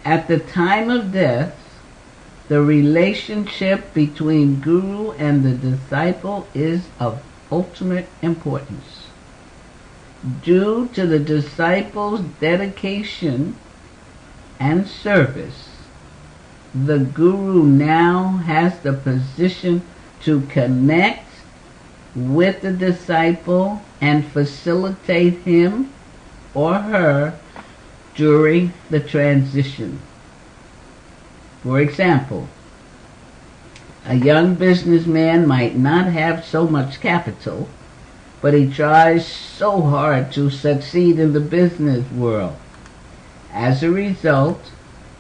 At the time of death, the relationship between Guru and the disciple is of ultimate importance. Due to the disciple's dedication and service, the Guru now has the position to connect with the disciple and facilitate him or her during the transition. For example, a young businessman might not have so much capital, but he tries so hard to succeed in the business world. As a result,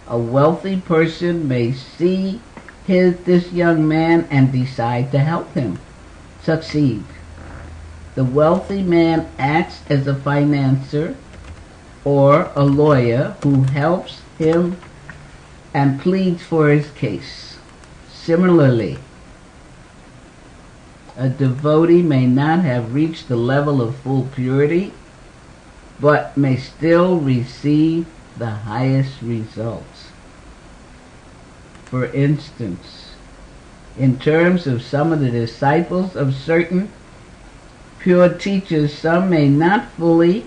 a wealthy person may see this young man and decide to help him succeed. The wealthy man acts as a financier or a lawyer who helps him and pleads for his case. Similarly, a devotee may not have reached the level of full purity, but may still receive the highest results. For instance, in terms of some of the disciples of certain pure teachers, some may not fully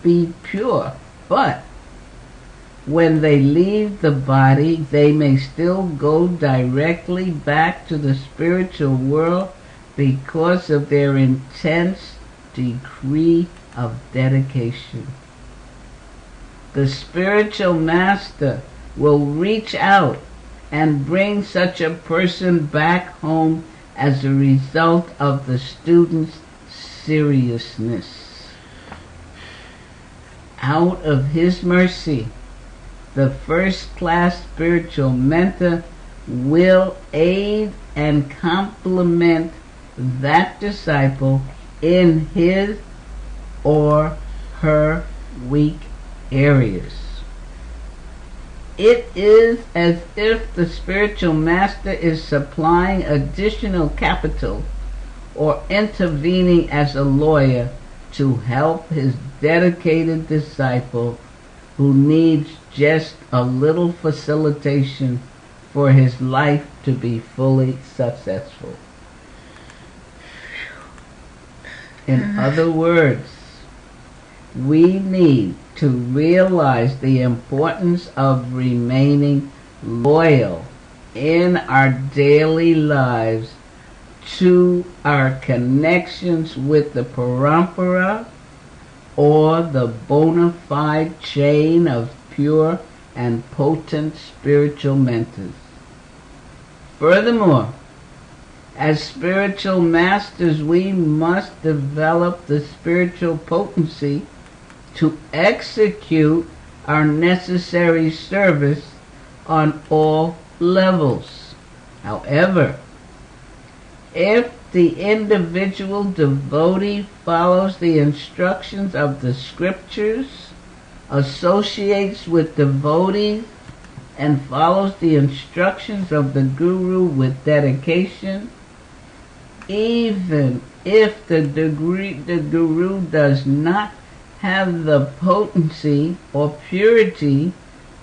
be pure, but when they leave the body, they may still go directly back to the spiritual world because of their intense degree of dedication. The spiritual master will reach out and bring such a person back home as a result of the student's seriousness. Out of his mercy, the first-class spiritual mentor will aid and complement that disciple in his or her weak areas. It is as if the spiritual master is supplying additional capital or intervening as a lawyer to help his dedicated disciple who needs just a little facilitation for his life to be fully successful. In other words, we need to realize the importance of remaining loyal in our daily lives to our connections with the parampara or the bona fide chain of pure and potent spiritual mentors. Furthermore, as spiritual masters, we must develop the spiritual potency to execute our necessary service on all levels. However, if the individual devotee follows the instructions of the scriptures, associates with devotees, and follows the instructions of the guru with dedication, even if the guru does not have the potency or purity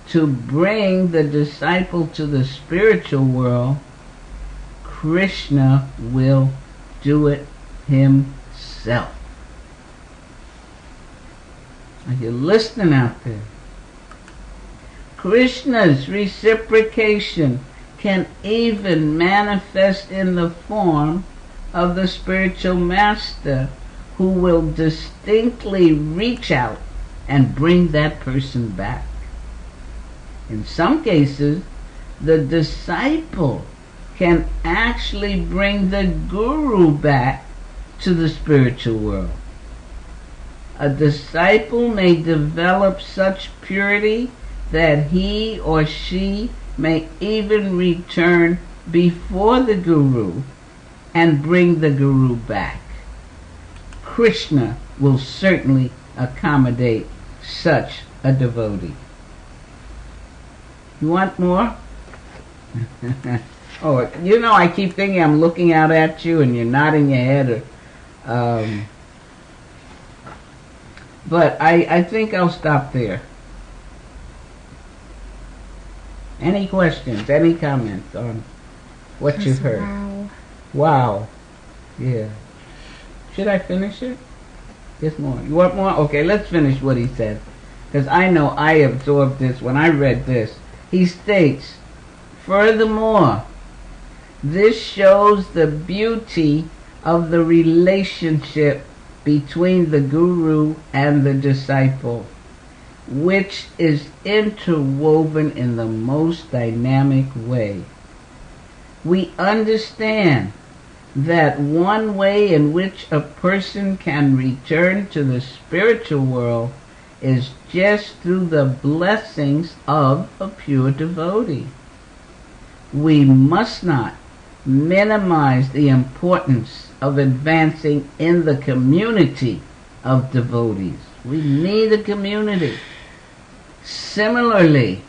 to bring the disciple to the spiritual world, Krishna will do it himself. Are you listening out there? Krishna's reciprocation can even manifest in the form of the spiritual master who will distinctly reach out and bring that person back. In some cases, the disciple can actually bring the guru back to the spiritual world. A disciple may develop such purity that he or she may even return before the guru and bring the guru back. Krishna will certainly accommodate such a devotee. You want more? Oh, you know, I keep thinking I'm looking out at you and you're nodding your head. But I think I'll stop there. Any questions? Any comments on what you've heard? Wow. Yeah. Should I finish it? There's more. You want more? Okay, let's finish what he said. Because I know I absorbed this when I read this. He states, furthermore, this shows the beauty of the relationship between the guru and the disciple, which is interwoven in the most dynamic way. We understand that one way in which a person can return to the spiritual world is just through the blessings of a pure devotee. We must not minimize the importance of advancing in the community of devotees. We need a community. Similarly,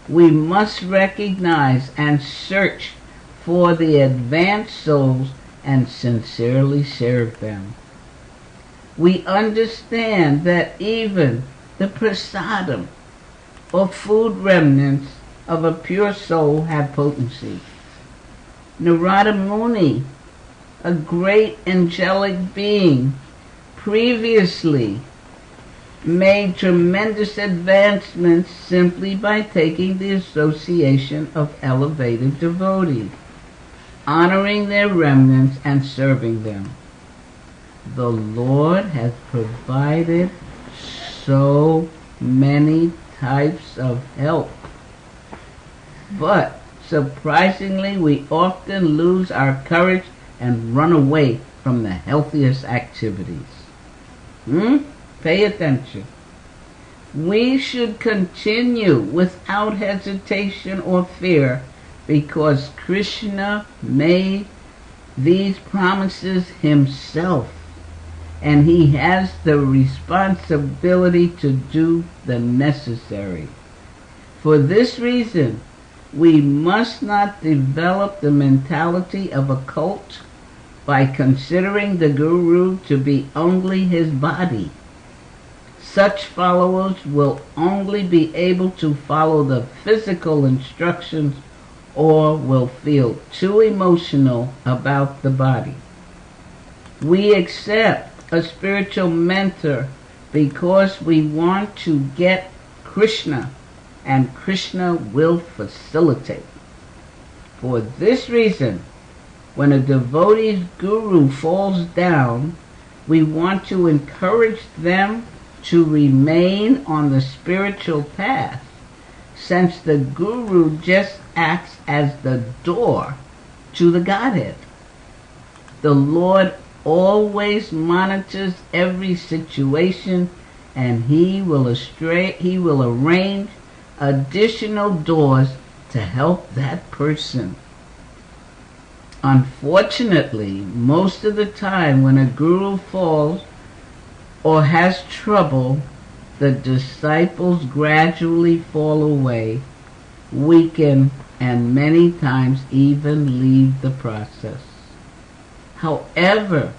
we must recognize and search for the advanced souls and sincerely serve them. We understand that even the prasadam, or food remnants of a pure soul, have potency. Narada Muni, a great angelic being, previously made tremendous advancements simply by taking the association of elevated devotees, honoring their remnants and serving them. The Lord has provided so many types of help, but surprisingly we often lose our courage and run away from the healthiest activities. Pay attention. We should continue without hesitation or fear, because Krishna made these promises himself, and he has the responsibility to do the necessary. For this reason, we must not develop the mentality of a cult by considering the Guru to be only his body. Such followers will only be able to follow the physical instructions or will feel too emotional about the body. We accept a spiritual mentor because we want to get Krishna, and Krishna will facilitate. For this reason, when a devotee's guru falls down, we want to encourage them to remain on the spiritual path, since the guru just acts as the door to the Godhead. The Lord always monitors every situation, and he will arrange additional doors to help that person. Unfortunately, most of the time when a guru falls or has trouble, the disciples gradually fall away, weaken, and many times even leave the process. However,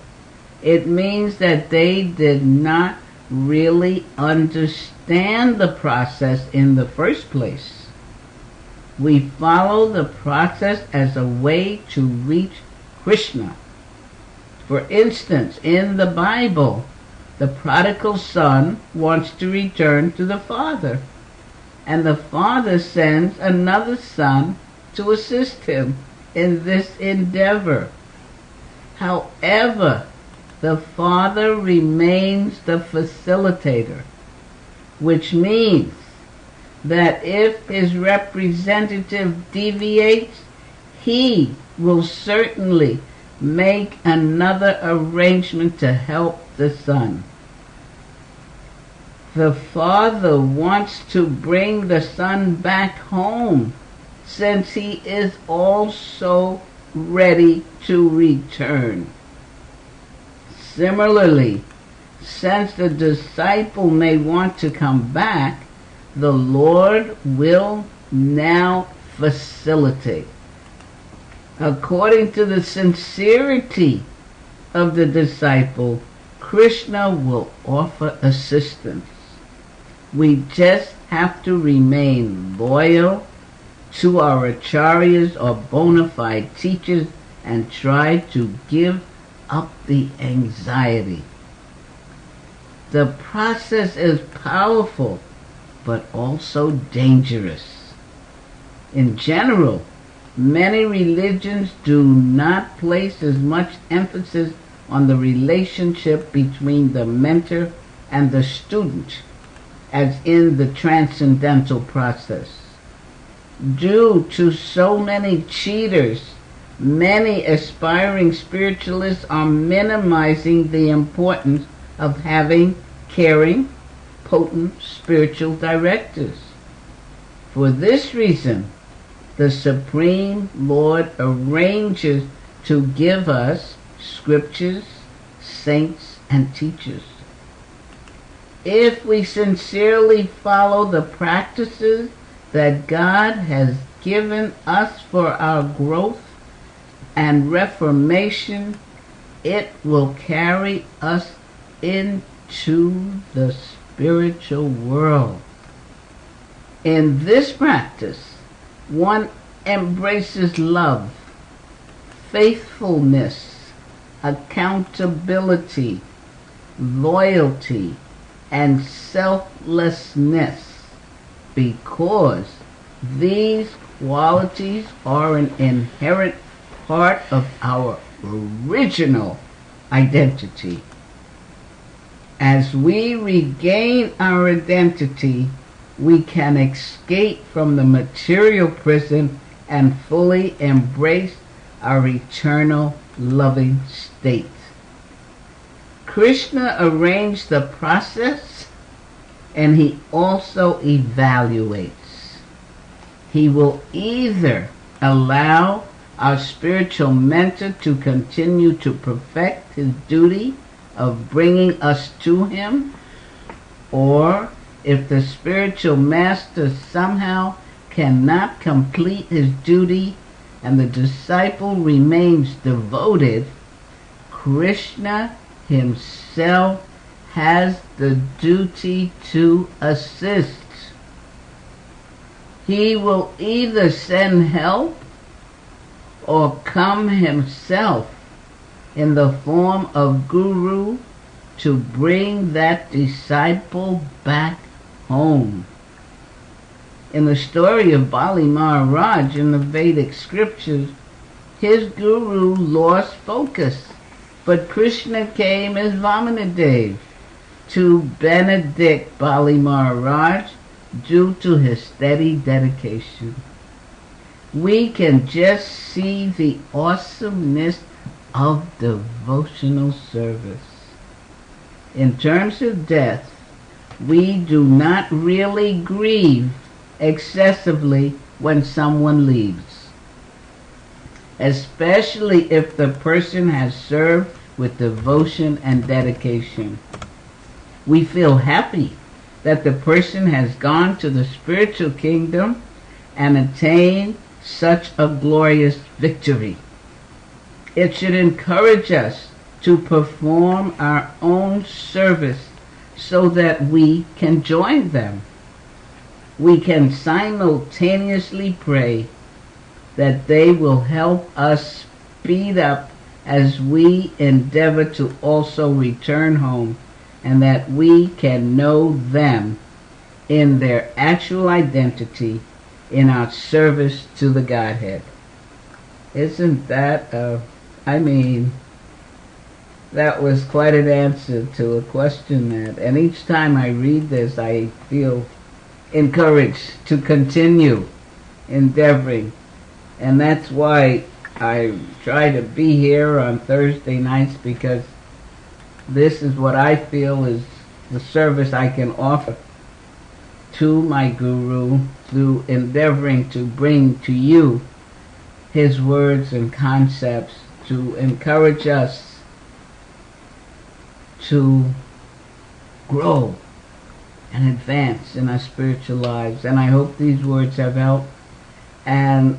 it means that they did not really understand the process in the first place. We follow the process as a way to reach Krishna. For instance, in the Bible, the prodigal son wants to return to the father, and the father sends another son to assist him in this endeavor. However, the father remains the facilitator, which means that if his representative deviates, he will certainly make another arrangement to help the son. The father wants to bring the son back home, since he is also ready to return. Similarly, since the disciple may want to come back, the Lord will now facilitate. According to the sincerity of the disciple, Krishna will offer assistance. We just have to remain loyal to our acharyas or bona fide teachers and try to give up the anxiety. The process is powerful, but also dangerous. In general, many religions do not place as much emphasis on the relationship between the mentor and the student as in the transcendental process. Due to so many cheaters, many aspiring spiritualists are minimizing the importance of having caring, potent spiritual directors. For this reason, the Supreme Lord arranges to give us scriptures, saints, and teachers. If we sincerely follow the practices that God has given us for our growth and reformation, it will carry us into the spiritual world. In this practice, one embraces love, faithfulness, accountability, loyalty, and selflessness, because these qualities are an inherent part of our original identity. As we regain our identity, we can escape from the material prison and fully embrace our eternal loving state. Krishna arranged the process, and he also evaluates. He will either allow our spiritual mentor to continue to perfect his duty of bringing us to him, or if the spiritual master somehow cannot complete his duty and the disciple remains devoted, Krishna himself has the duty to assist. He will either send help or come himself in the form of guru to bring that disciple back home. In the story of Bali Maharaj in the Vedic scriptures, his guru lost focus, but Krishna came as Vamanadev to benedict Bali Maharaj due to his steady dedication. We can just see the awesomeness of devotional service. In terms of death, we do not really grieve excessively when someone leaves, especially if the person has served with devotion and dedication. We feel happy that the person has gone to the spiritual kingdom and attained such a glorious victory. It should encourage us to perform our own service so that we can join them. We can simultaneously pray that they will help us speed up as we endeavor to also return home, and that we can know them in their actual identity in our service to the Godhead. Isn't that that was quite an answer to a question and each time I read this I feel encouraged to continue endeavoring, and that's why I try to be here on Thursday nights, because this is what I feel is the service I can offer to my guru through endeavoring to bring to you his words and concepts to encourage us to grow and advance in our spiritual lives. And I hope these words have helped. And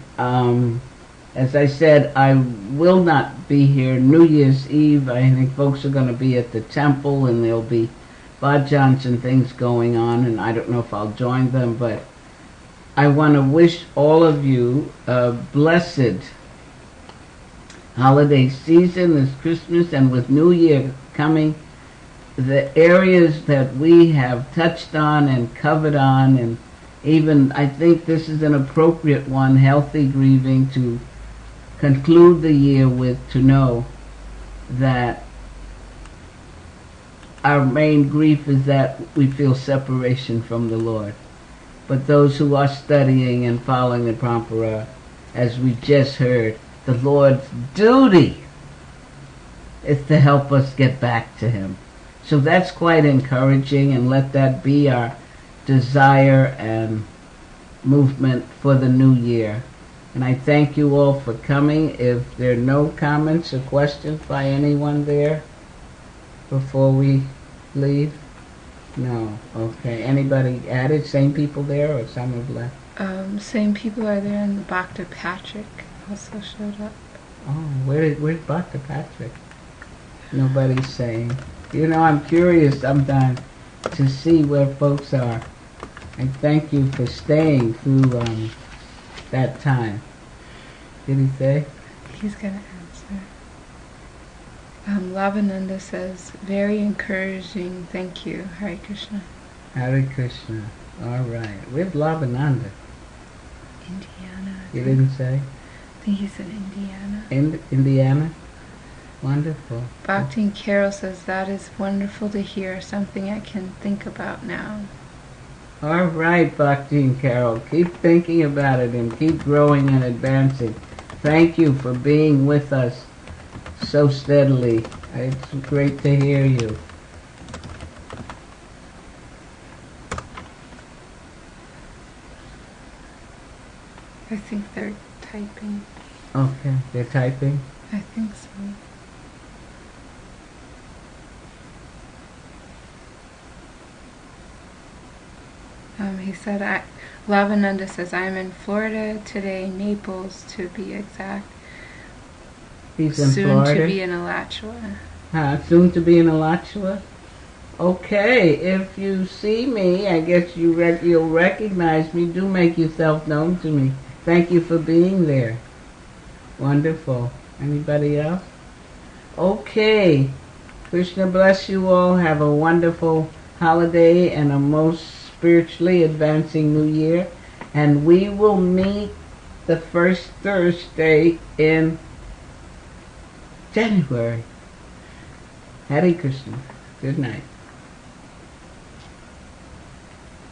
as I said, I will not be here New Year's Eve. I think folks are going to be at the temple and there'll be bhajans and things going on, and I don't know if I'll join them, but I want to wish all of you a blessed holiday season this Christmas, and with New Year coming, the areas that we have touched on and covered on, and even I think this is an appropriate one, healthy grieving, to conclude the year with, to know that our main grief is that we feel separation from the Lord. But those who are studying and following the Parampara, as we just heard, the Lord's duty is to help us get back to Him. So that's quite encouraging, and let that be our desire and movement for the new year, And I thank you all for coming. If there are no comments or questions by anyone there before we leave? No. Okay. Anybody added? Same people there or some have left? Same people are there, and Dr. Patrick also showed up. Oh, where's Dr. Patrick? Nobody's saying. You know, I'm curious sometimes to see where folks are. And thank you for staying through that time. Did he say? He's going to answer. Lavananda says, very encouraging, thank you, Hare Krishna. Hare Krishna. All right. Where's Lavananda? Indiana. You didn't say? I think he said Indiana. Indiana? Wonderful. Bhakti and Carol says, that is wonderful to hear, something I can think about now. All right, Bhakti and Carol. Keep thinking about it and keep growing and advancing. Thank you for being with us so steadily. It's great to hear you. I think they're typing. Okay, they're typing? I think so. He said, Lavananda says, I'm in Florida today, Naples to be exact. He's in Soon Florida? to be in Alachua. Soon to be in Alachua? Okay, if you see me, I guess you'll recognize me. Do make yourself known to me. Thank you for being there. Wonderful. Anybody else? Okay. Krishna bless you all. Have a wonderful holiday and a most spiritually advancing new year. And we will meet the first Thursday in January. Hare Krishna. Good night.